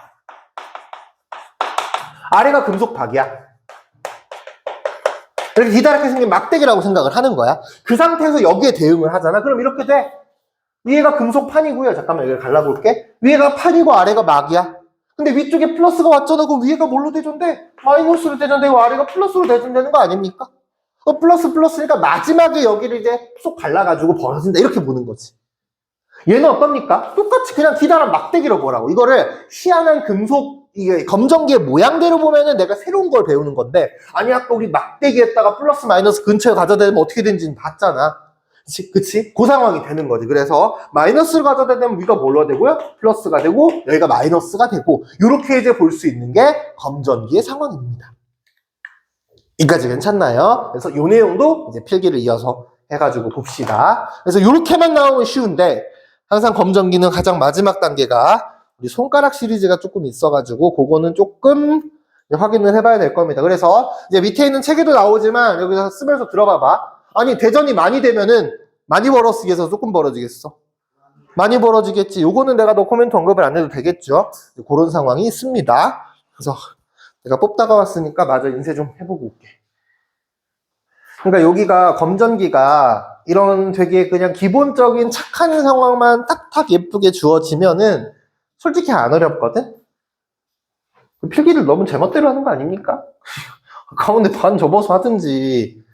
아래가 금속박이야. 이렇게 기다랗게 생긴 막대기라고 생각을 하는 거야. 그 상태에서 여기에 대응을 하잖아. 그럼 이렇게 돼. 위에가 금속판이고요. 잠깐만 여기 갈라볼게. 위에가 판이고 아래가 막이야. 근데 위쪽에 플러스가 왔잖아. 그럼 위에가 뭘로 대전돼? 마이너스로 대전되고 아래가 플러스로 대전되는 거 아닙니까? 플러스니까 마지막에 여기를 이제 쏙 갈라가지고 벌어진다. 이렇게 보는 거지. 얘는 어떻습니까? 똑같이 그냥 기다란 막대기로 보라고. 이거를 희한한 금속, 이게 검전기의 모양대로 보면은 내가 새로운 걸 배우는 건데, 아니 아까 우리 막대기에다가 플러스 마이너스 근처에 가져다 대면 어떻게 되는지는 봤잖아. 그치? 그 상황이 되는 거지. 그래서 마이너스를 가져다 대면 위가 뭘로 되고요? 플러스가 되고 여기가 마이너스가 되고, 이렇게 이제 볼 수 있는 게 검전기의 상황입니다. 여기까지 괜찮나요? 그래서 이 내용도 이제 필기를 이어서 해가지고 봅시다. 그래서 이렇게만 나오면 쉬운데, 항상 검전기는 가장 마지막 단계가 우리 손가락 시리즈가 조금 있어가지고 그거는 조금 확인을 해봐야 될 겁니다. 그래서 이제 밑에 있는 책에도 나오지만 여기서 쓰면서 들어봐봐. 아니 대전이 많이 되면은 많이 벌어지겠어, 조금 벌어지겠어? 많이 벌어지겠지. 요거는 내가 너 코멘트 언급을 안 해도 되겠죠. 그런 상황이 있습니다. 그래서 내가 뽑다가 왔으니까 마저 인쇄 좀 해보고 올게. 그러니까 여기가 검전기가 이런 되게 그냥 기본적인 착한 상황만 탁탁 예쁘게 주어지면은 솔직히 안 어렵거든? 필기를 너무 제멋대로 하는 거 아닙니까? 가운데 반 접어서 하든지.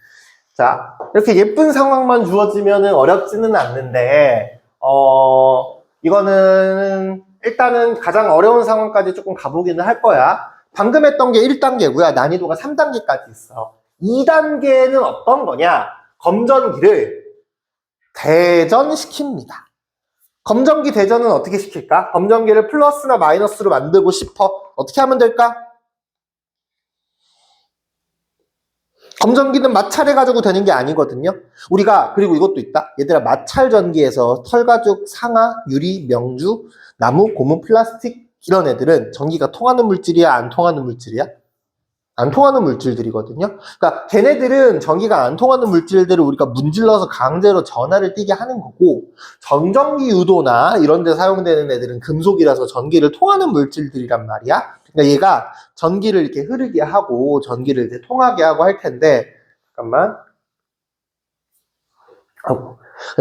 자, 이렇게 예쁜 상황만 주어지면은 어렵지는 않는데, 이거는 일단은 가장 어려운 상황까지 조금 가보기는 할 거야. 방금 했던 게 1단계고요. 난이도가 3단계까지 있어. 2단계는 어떤 거냐? 검전기를 대전시킵니다. 검전기 대전은 어떻게 시킬까? 검전기를 플러스나 마이너스로 만들고 싶어. 어떻게 하면 될까? 검전기는 마찰해가지고 되는 게 아니거든요. 우리가, 그리고 이것도 있다. 얘들아, 마찰 전기에서 털가죽, 상아, 유리, 명주, 나무, 고무, 플라스틱 이런 애들은 전기가 통하는 물질이야, 안 통하는 물질이야? 안 통하는 물질들이거든요. 그러니까 걔네들은 전기가 안 통하는 물질들을 우리가 문질러서 강제로 전하를 띠게 하는 거고, 정전기 유도나 이런 데 사용되는 애들은 금속이라서 전기를 통하는 물질들이란 말이야. 그러니까 얘가 전기를 이렇게 흐르게 하고 전기를 이제 통하게 하고 할 텐데, 잠깐만.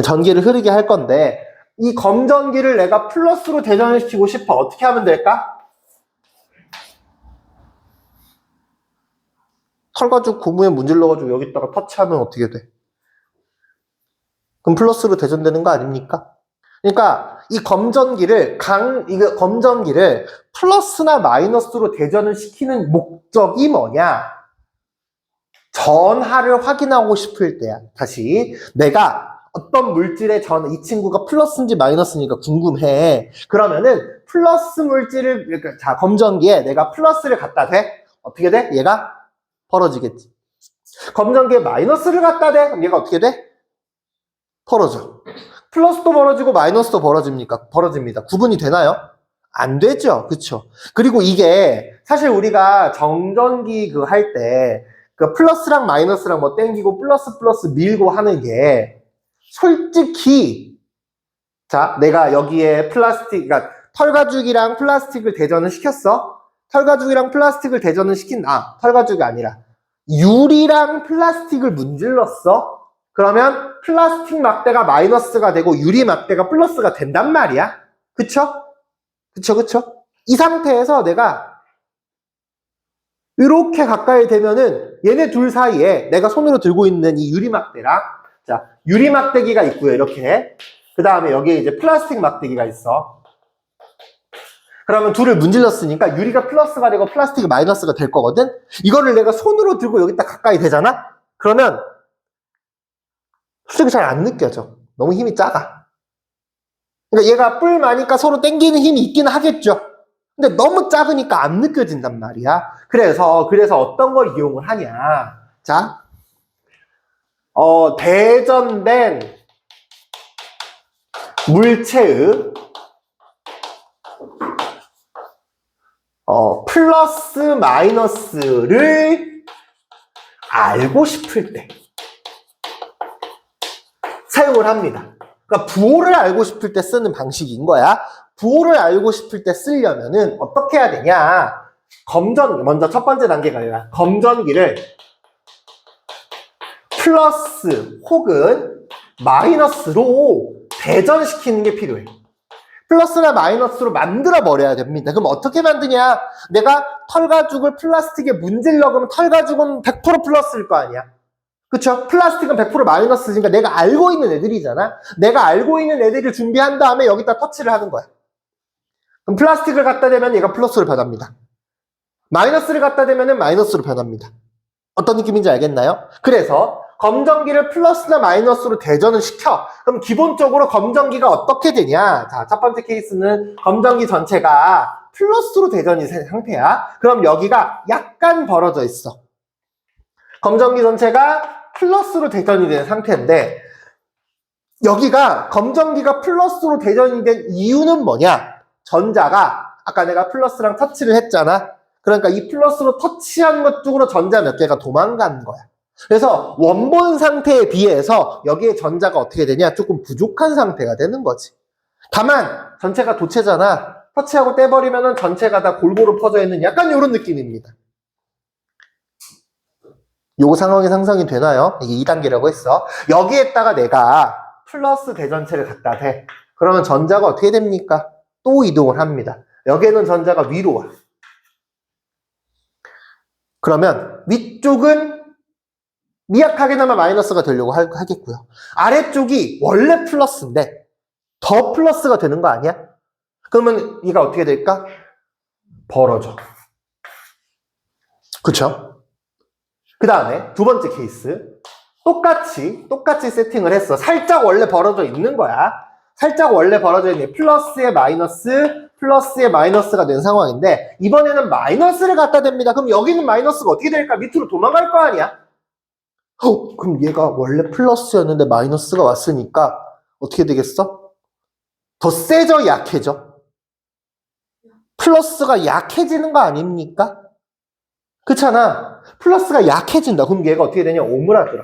전기를 흐르게 할 건데, 이 검전기를 내가 플러스로 대전시키고 싶어. 어떻게 하면 될까? 털가죽 고무에 문질러가지고 여기다가 터치하면 어떻게 돼? 그럼 플러스로 대전되는 거 아닙니까? 그러니까 이 검전기를 플러스나 마이너스로 대전을 시키는 목적이 뭐냐? 전하를 확인하고 싶을 때야. 다시 내가 어떤 물질의 이 친구가 플러스인지 마이너스인지가 궁금해. 그러면은 플러스 물질을, 그러니까 자, 검전기에 내가 플러스를 갖다 대. 어떻게 돼? 얘가 벌어지겠지. 검전기에 마이너스를 갖다 대. 그럼 얘가 어떻게 돼? 벌어져. 플러스도 벌어지고 마이너스도 벌어집니다. 구분이 되나요? 안 되죠. 그쵸? 그리고 이게 사실 우리가 정전기 할 때 그 플러스랑 마이너스랑 뭐 땡기고 플러스 밀고 하는 게 솔직히 자, 내가 여기에 그러니까 털가죽이랑 플라스틱을 대전을 시켰어. 털가죽이랑 플라스틱을 대전을 털가죽이 아니라 유리랑 플라스틱을 문질렀어. 그러면 플라스틱 막대가 마이너스가 되고 유리 막대가 플러스가 된단 말이야. 그쵸? 이 상태에서 내가 이렇게 가까이 되면은 얘네 둘 사이에 내가 손으로 들고 있는 이 유리 막대랑 자, 유리 막대기가 있고요. 이렇게. 그 다음에 여기에 이제 플라스틱 막대기가 있어. 그러면 둘을 문질렀으니까 유리가 플러스가 되고 플라스틱이 마이너스가 될 거거든? 이거를 내가 손으로 들고 여기다 가까이 대잖아? 그러면 솔직히 잘 안 느껴져. 너무 힘이 작아. 그러니까 얘가 뿔 마니까 서로 당기는 힘이 있긴 하겠죠. 근데 너무 작으니까 안 느껴진단 말이야. 그래서 어떤 걸 이용을 하냐. 자, 대전된 물체의 플러스 마이너스를 알고 싶을 때 사용을 합니다. 그러니까 부호를 알고 싶을 때 쓰는 방식인 거야. 부호를 알고 싶을 때 쓰려면은 어떻게 해야 되냐? 먼저 첫 번째 단계가 아니라 검전기를 플러스 혹은 마이너스로 대전시키는 게 필요해. 플러스나 마이너스로 만들어 버려야 됩니다. 그럼 어떻게 만드냐? 내가 털가죽을 플라스틱에 문질러 그러면 털가죽은 100% 플러스일 거 아니야. 그쵸? 플라스틱은 100% 마이너스니까 내가 알고 있는 애들이잖아. 내가 알고 있는 애들을 준비한 다음에 여기다 터치를 하는 거야. 그럼 플라스틱을 갖다 대면 얘가 플러스로 변합니다. 마이너스를 갖다 대면 마이너스로 변합니다. 어떤 느낌인지 알겠나요? 그래서 검전기를 플러스나 마이너스로 대전을 시켜. 그럼 기본적으로 검전기가 어떻게 되냐? 자, 첫 번째 케이스는 검전기 전체가 플러스로 대전이 된 상태야. 그럼 여기가 약간 벌어져 있어. 검전기 전체가 플러스로 대전이 된 상태인데 여기가 검전기가 플러스로 대전이 된 이유는 뭐냐? 전자가 아까 내가 플러스랑 터치를 했잖아. 그러니까 이 플러스로 터치한 것 쪽으로 전자 몇 개가 도망간 거야. 그래서 원본 상태에 비해서 여기에 전자가 어떻게 되냐? 조금 부족한 상태가 되는 거지. 다만 전체가 도체잖아. 터치하고 떼버리면 전체가 다 골고루 퍼져 있는 약간 이런 느낌입니다. 요 상황이 상상이 되나요? 이게 2단계라고 했어. 여기에다가 내가 플러스 대전체를 갖다 대. 그러면 전자가 어떻게 됩니까? 또 이동을 합니다. 여기에는 전자가 위로 와. 그러면 위쪽은 미약하게나마 마이너스가 되려고 하겠고요. 아래쪽이 원래 플러스인데 더 플러스가 되는 거 아니야? 그러면 얘가 어떻게 될까? 벌어져. 그쵸? 그 다음에 두 번째 케이스. 똑같이 세팅을 했어. 살짝 원래 벌어져 있는 거야. 살짝 원래 벌어져 있는 플러스에 플러스에 마이너스가 된 상황인데 이번에는 마이너스를 갖다 댑니다. 그럼 여기는 마이너스가 어떻게 될까? 밑으로 도망갈 거 아니야? 그럼 얘가 원래 플러스였는데 마이너스가 왔으니까 어떻게 되겠어? 더 세져, 약해져? 플러스가 약해지는 거 아닙니까? 그렇잖아. 플러스가 약해진다. 그럼 얘가 어떻게 되냐? 오므라들어.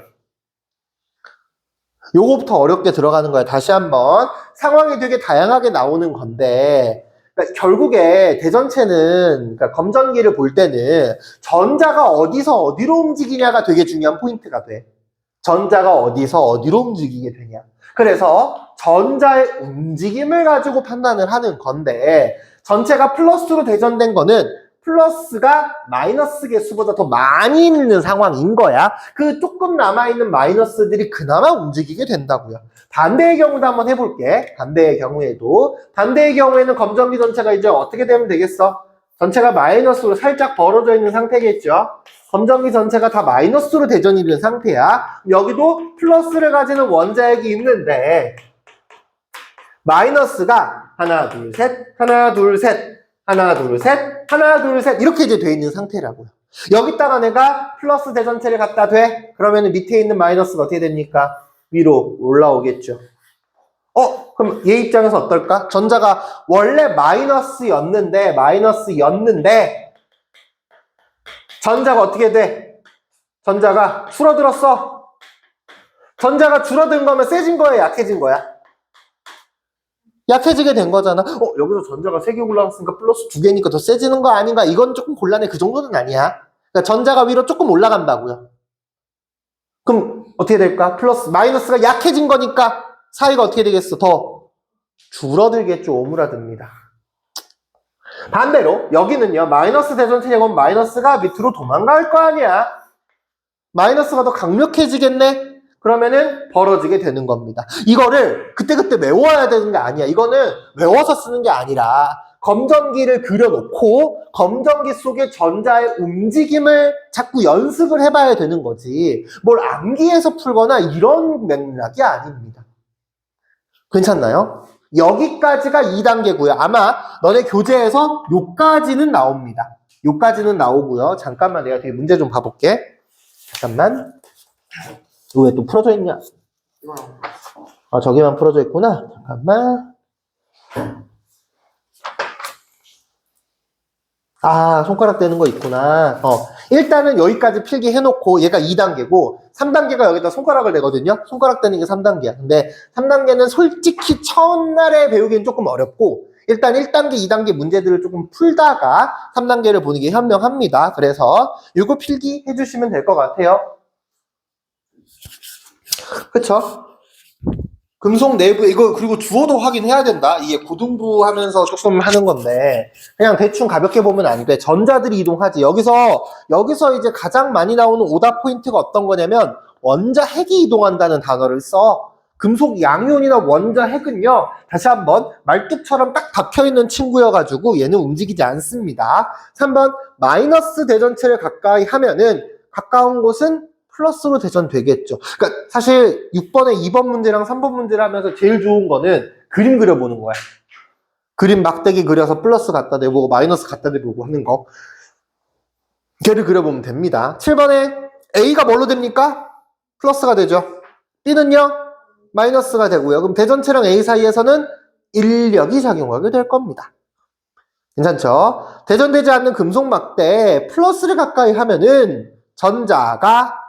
요거부터 어렵게 들어가는 거야. 다시 한번 상황이 되게 다양하게 나오는 건데 그러니까 결국에 대전체는 그러니까 검전기를 볼 때는 전자가 어디서 어디로 움직이냐가 되게 중요한 포인트가 돼. 전자가 어디서 어디로 움직이게 되냐. 그래서 전자의 움직임을 가지고 판단을 하는 건데 전체가 플러스로 대전된 거는 플러스가 마이너스 개수보다 더 많이 있는 상황인 거야. 그 조금 남아있는 마이너스들이 그나마 움직이게 된다고요. 반대의 경우도 한번 해볼게. 반대의 경우에는 검정기 전체가 이제 어떻게 되면 되겠어? 전체가 마이너스로 살짝 벌어져 있는 상태겠죠. 검정기 전체가 다 마이너스로 대전이 된 상태야. 여기도 플러스를 가지는 원자핵이 있는데 마이너스가 하나 둘 셋 하나 둘 셋 하나 둘 셋 하나 둘 셋 이렇게 이제 돼 있는 상태라고요. 여기다가 내가 플러스 대전체를 갖다 대 그러면 밑에 있는 마이너스가 어떻게 됩니까? 위로 올라오겠죠. 그럼 얘 입장에서 어떨까? 전자가 원래 마이너스였는데 전자가 어떻게 돼? 전자가 줄어들었어. 전자가 줄어든 거면 세진 거야, 약해진 거야? 약해지게 된 거잖아. 여기서 전자가 3개 올라갔으니까 플러스 2개니까 더 세지는 거 아닌가? 이건 조금 곤란해. 그 정도는 아니야. 그러니까 전자가 위로 조금 올라간다고요. 그럼 어떻게 될까? 마이너스가 약해진 거니까 사이가 어떻게 되겠어? 더 줄어들겠죠. 오므라듭니다. 반대로 여기는요. 마이너스 대전체 제곱은 마이너스가 밑으로 도망갈 거 아니야. 마이너스가 더 강력해지겠네? 그러면은 벌어지게 되는 겁니다. 이거를 그때그때 외워야 되는 게 아니야. 이거는 외워서 쓰는 게 아니라 검정기를 그려놓고 검정기 속의 전자의 움직임을 자꾸 연습을 해봐야 되는 거지. 뭘 암기해서 풀거나 이런 맥락이 아닙니다. 괜찮나요? 여기까지가 2단계고요. 아마 너네 교재에서 요까지는 나옵니다. 요까지는 나오고요. 잠깐만 내가 뒤에 문제 좀 봐볼게. 잠깐만. 이거 왜 또 풀어져 있냐? 저기만 풀어져 있구나. 잠깐만. 손가락 대는 거 있구나. 일단은 여기까지 필기 해놓고 얘가 2단계고 3단계가 여기다 손가락을 대거든요. 손가락 대는 게 3단계야. 근데 3단계는 솔직히 첫날에 배우기는 조금 어렵고 일단 1단계, 2단계 문제들을 조금 풀다가 3단계를 보는 게 현명합니다. 그래서 이거 필기 해주시면 될 것 같아요. 그쵸? 금속 내부, 이거, 그리고 주어도 확인해야 된다. 이게 고등부 하면서 조금 하는 건데, 그냥 대충 가볍게 보면 안 돼. 전자들이 이동하지. 여기서 이제 가장 많이 나오는 오답 포인트가 어떤 거냐면, 원자핵이 이동한다는 단어를 써. 금속 양이온이나 원자핵은요, 다시 한번, 말뚝처럼 딱 박혀있는 친구여가지고, 얘는 움직이지 않습니다. 3번, 마이너스 대전체를 가까이 하면은, 가까운 곳은 플러스로 대전되겠죠. 그러니까 사실 6번에 2번 문제랑 3번 문제를 하면서 제일 좋은 거는 그림 그려보는 거야. 그림 막대기 그려서 플러스 갖다 대보고 마이너스 갖다 대보고 하는 거. 걔를 그려보면 됩니다. 7번에 A가 뭘로 됩니까? 플러스가 되죠. B는요? 마이너스가 되고요. 그럼 대전체랑 A 사이에서는 인력이 작용하게 될 겁니다. 괜찮죠? 대전되지 않는 금속 막대에 플러스를 가까이 하면은 전자가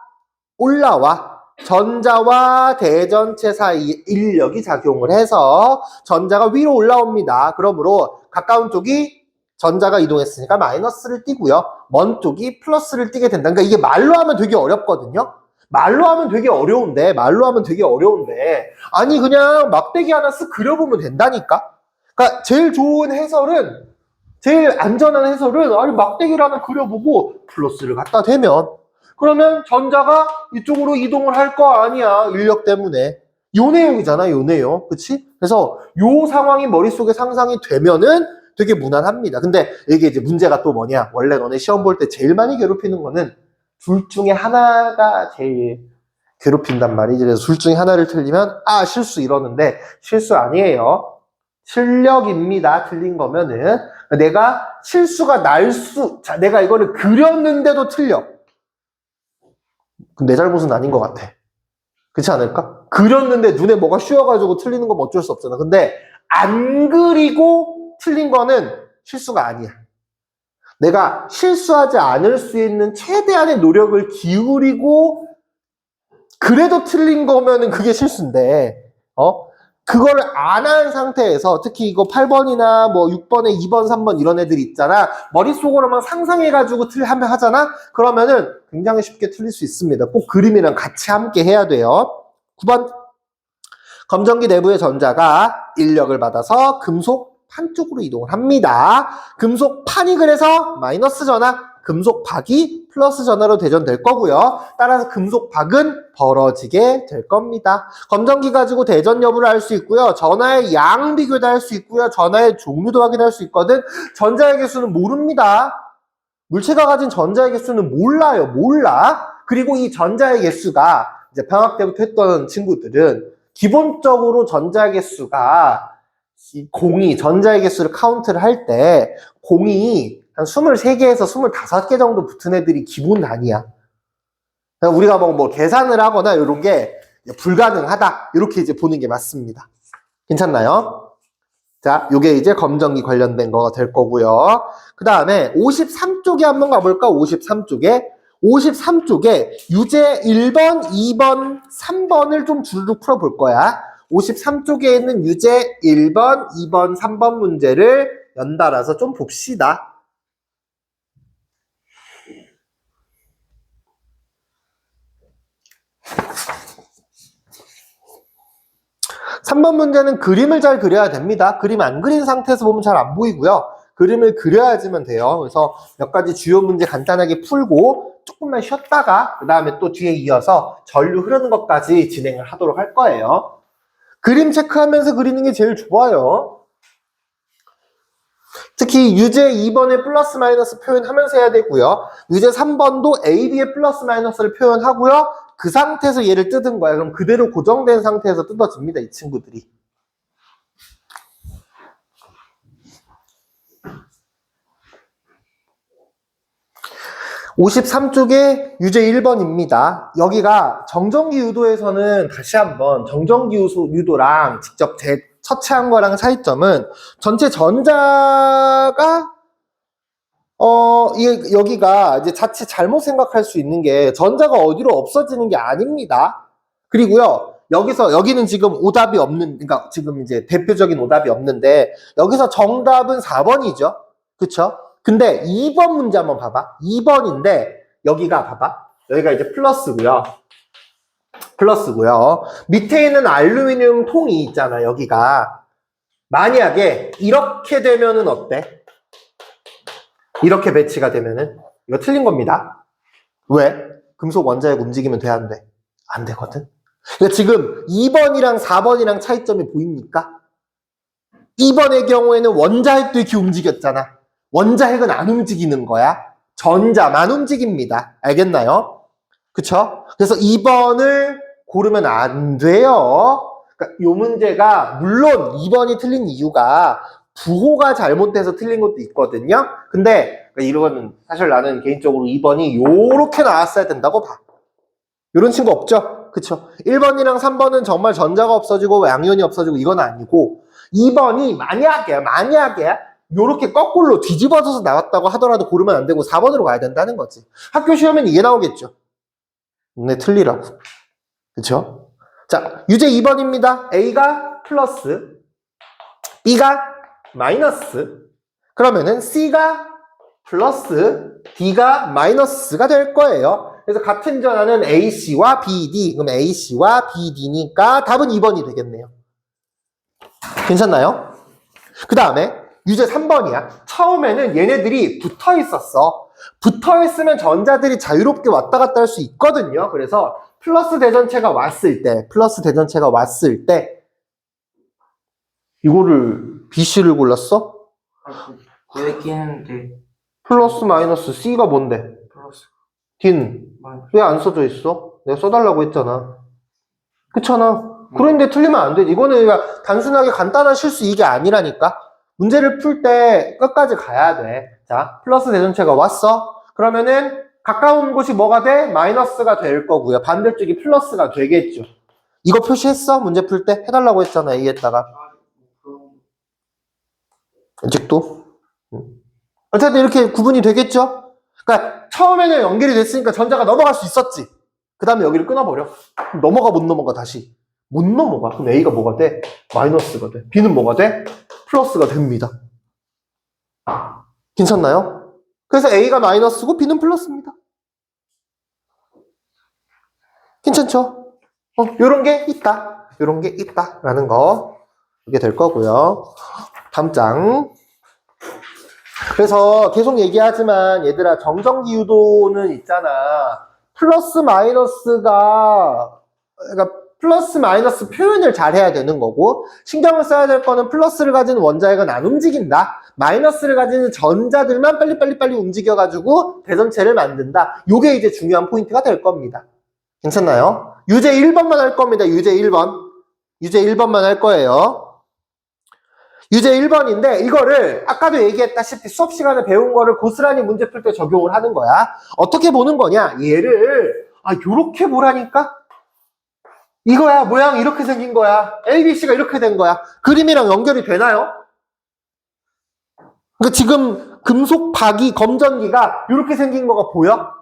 올라와 전자와 대전체 사이에 인력이 작용을 해서 전자가 위로 올라옵니다. 그러므로 가까운 쪽이 전자가 이동했으니까 마이너스를 띄고요. 먼 쪽이 플러스를 띄게 된다. 그러니까 이게 말로 하면 되게 어렵거든요. 말로 하면 되게 어려운데 아니 그냥 막대기 하나 쓱 그려보면 된다니까. 그러니까 제일 좋은 해설은 제일 안전한 해설은 아니 막대기를 하나 그려보고 플러스를 갖다 대면 그러면 전자가 이쪽으로 이동을 할 거 아니야. 인력 때문에. 요 내용이잖아, 요 내용. 그치? 그래서 요 상황이 머릿속에 상상이 되면은 되게 무난합니다. 근데 이게 이제 문제가 또 뭐냐. 원래 너네 시험 볼 때 제일 많이 괴롭히는 거는 둘 중에 하나가 제일 괴롭힌단 말이지. 그래서 둘 중에 하나를 틀리면 실수 이러는데 실수 아니에요. 실력입니다. 틀린 거면은. 내가 실수가 내가 이거를 그렸는데도 틀려. 그럼 내 잘못은 아닌 것 같아. 그렇지 않을까? 그렸는데 눈에 뭐가 씌워가지고 틀리는 건 어쩔 수 없잖아. 근데 안 그리고 틀린 거는 실수가 아니야. 내가 실수하지 않을 수 있는 최대한의 노력을 기울이고 그래도 틀린 거면은 그게 실수인데 그거를 안 한 상태에서 특히 이거 8번이나 뭐 6번에 2번, 3번 이런 애들 있잖아. 머릿속으로만 상상해가지고 하잖아? 그러면은 굉장히 쉽게 틀릴 수 있습니다. 꼭 그림이랑 같이 함께 해야 돼요. 9번. 검정기 내부의 전자가 인력을 받아서 금속 판 쪽으로 이동을 합니다. 금속판이 그래서 마이너스 전하, 금속박이 플러스 전하로 대전될 거고요. 따라서 금속박은 벌어지게 될 겁니다. 검정기 가지고 대전 여부를 알 수 있고요. 전하의 양 비교도 할 수 있고요. 전하의 종류도 확인할 수 있거든. 전자의 개수는 모릅니다. 물체가 가진 전자의 개수는 몰라. 그리고 이 전자의 개수가 이제 방학 때부터 했던 친구들은 기본적으로 전자의 개수가 공이 전자의 개수를 카운트를 할 때 공이 한 23개에서 25개 정도 붙은 애들이 기본 단위야. 우리가 뭐 계산을 하거나 이런 게 불가능하다. 이렇게 이제 보는 게 맞습니다. 괜찮나요? 자, 요게 이제 검정기 관련된 거가 될 거고요. 그 다음에 53쪽에 한번 가볼까? 53쪽에. 53쪽에 유제 1번, 2번, 3번을 좀 주르륵 풀어볼 거야. 53쪽에 있는 유제 1번, 2번, 3번 문제를 연달아서 좀 봅시다. 3번 문제는 그림을 잘 그려야 됩니다. 그림 안 그린 상태에서 보면 잘 안 보이고요. 그림을 그려야지만 돼요. 그래서 몇 가지 주요 문제 간단하게 풀고 조금만 쉬었다가 그 다음에 또 뒤에 이어서 전류 흐르는 것까지 진행을 하도록 할 거예요. 그림 체크하면서 그리는 게 제일 좋아요. 특히 유제 2번의 플러스 마이너스 표현하면서 해야 되고요. 유제 3번도 A, B의 플러스 마이너스를 표현하고요. 그 상태에서 얘를 뜯은 거야. 그럼 그대로 고정된 상태에서 뜯어집니다. 이 친구들이. (53쪽에) 유제 1번입니다. 여기가 정전기 유도에서는 다시 한번 정전기 유도랑 직접 처치한 거랑 차이점은 전체 전자가 여기가 이제 자칫 잘못 생각할 수 있는 게 전자가 어디로 없어지는 게 아닙니다. 그리고요, 여기는 지금 오답이 없는, 그러니까 지금 이제 대표적인 오답이 없는데, 여기서 정답은 4번이죠. 그쵸? 근데 2번 문제 한번 봐봐. 2번인데, 여기가 봐봐. 여기가 이제 플러스고요. 밑에 있는 알루미늄 통이 있잖아, 여기가. 만약에 이렇게 되면은 어때? 이렇게 배치가 되면은 이거 틀린 겁니다. 왜? 금속 원자핵 움직이면 돼, 안 돼? 안 되거든. 그러니까 지금 2번이랑 4번이랑 차이점이 보입니까? 2번의 경우에는 원자핵도 이렇게 움직였잖아. 원자핵은 안 움직이는 거야. 전자만 움직입니다. 알겠나요? 그쵸? 그래서 2번을 고르면 안 돼요. 그러니까 이 문제가 물론 2번이 틀린 이유가 부호가 잘못돼서 틀린 것도 있거든요. 근데 이거는 사실 나는 개인적으로 2번이 요렇게 나왔어야 된다고 봐. 이런 친구 없죠? 그쵸? 1번이랑 3번은 정말 전자가 없어지고 양이온이 없어지고 이건 아니고 2번이 만약에 요렇게 거꾸로 뒤집어져서 나왔다고 하더라도 고르면 안 되고 4번으로 가야 된다는 거지. 학교 시험엔 이게 나오겠죠. 네, 틀리라고. 그쵸? 자, 유제 2번입니다. A가 플러스, B가 마이너스, 그러면은 C가 플러스, D가 마이너스가 될 거예요. 그래서 같은 전하는 AC와 BD, 그럼 AC와 BD니까 답은 2번이 되겠네요. 괜찮나요? 그 다음에 유제 3번이야. 처음에는 얘네들이 붙어 있었어. 붙어 있으면 전자들이 자유롭게 왔다 갔다 할 수 있거든요. 그래서 플러스 대전체가 왔을 때 이거를 BC를 골랐어? 구했긴 했는데 플러스 마이너스 C가 뭔데? 플러스 D는 마이너스. 왜 안 써져 있어? 내가 써달라고 했잖아. 그렇잖아. 그런데 틀리면 안 돼. 이거는 그냥 단순하게 간단한 실수 이게 아니라니까. 문제를 풀 때 끝까지 가야 돼. 자, 플러스 대전체가 왔어. 그러면은 가까운 곳이 뭐가 돼? 마이너스가 될 거고요. 반대쪽이 플러스가 되겠죠. 이거 표시했어? 문제 풀 때? 해달라고 했잖아. A에다가. 아직도? 어쨌든 이렇게 구분이 되겠죠? 그러니까 처음에는 연결이 됐으니까 전자가 넘어갈 수 있었지. 그 다음에 여기를 끊어버려. 그럼 넘어가 못 넘어가 다시? 못 넘어가. 그럼 A가 뭐가 돼? 마이너스가 돼. B는 뭐가 돼? 플러스가 됩니다. 괜찮나요? 그래서 A가 마이너스고 B는 플러스입니다. 괜찮죠? 요런 게 있다. 요런 게 있다. 라는 거. 이게 될 거고요. 다음 장. 그래서 계속 얘기하지만 얘들아 정전기 유도는 있잖아. 플러스 마이너스가 그러니까 플러스 마이너스 표현을 잘 해야 되는 거고 신경을 써야 될 거는 플러스를 가진 원자핵은 안 움직인다. 마이너스를 가지는 전자들만 빨리 움직여가지고 대전체를 만든다. 요게 이제 중요한 포인트가 될 겁니다. 괜찮나요? 유제 1번만 할 겁니다. 유제 1번. 유제 1번만 할 거예요. 유제 1번인데 이거를 아까도 얘기했다시피 수업 시간에 배운 거를 고스란히 문제 풀 때 적용을 하는 거야. 어떻게 보는 거냐? 얘를 요렇게 보라니까? 이거야. 모양이 이렇게 생긴 거야. ABC가 이렇게 된 거야. 그림이랑 연결이 되나요? 그러니까 지금 금속 박이 검전기가 이렇게 생긴 거가 보여?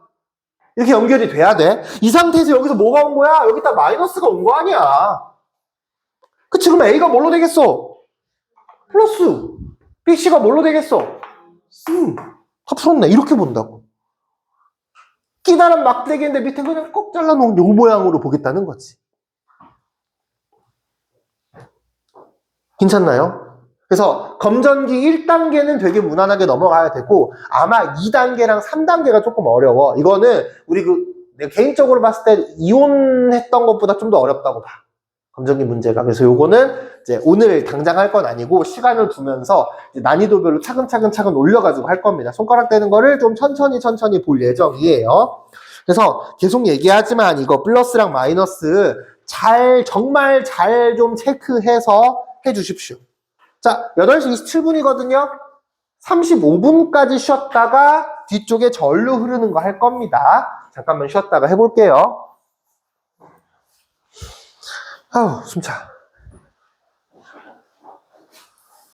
이렇게 연결이 돼야 돼. 이 상태에서 여기서 뭐가 온 거야? 여기다 마이너스가 온 거 아니야. 그치? 그럼 A가 뭘로 되겠어? 플러스. BC가 뭘로 되겠어? 다 풀었네. 이렇게 본다고. 끼다란 막대기인데 밑에 그냥 꼭 잘라놓은 요 모양으로 보겠다는 거지. 괜찮나요? 그래서 검전기 1단계는 되게 무난하게 넘어가야 되고 아마 2단계랑 3단계가 조금 어려워. 이거는 우리 내가 개인적으로 봤을 때 이혼했던 것보다 좀 더 어렵다고 봐. 검전기 문제가. 그래서 요거는 이제 오늘 당장 할 건 아니고 시간을 두면서 난이도별로 차근차근 올려가지고 할 겁니다. 손가락 대는 거를 좀 천천히 볼 예정이에요. 그래서 계속 얘기하지만 이거 플러스랑 마이너스 정말 잘 좀 체크해서 해주십시오. 자, 8시 27분이거든요. 35분까지 쉬었다가 뒤쪽에 절로 흐르는 거 할 겁니다. 잠깐만 쉬었다가 해볼게요. 아우, 숨차.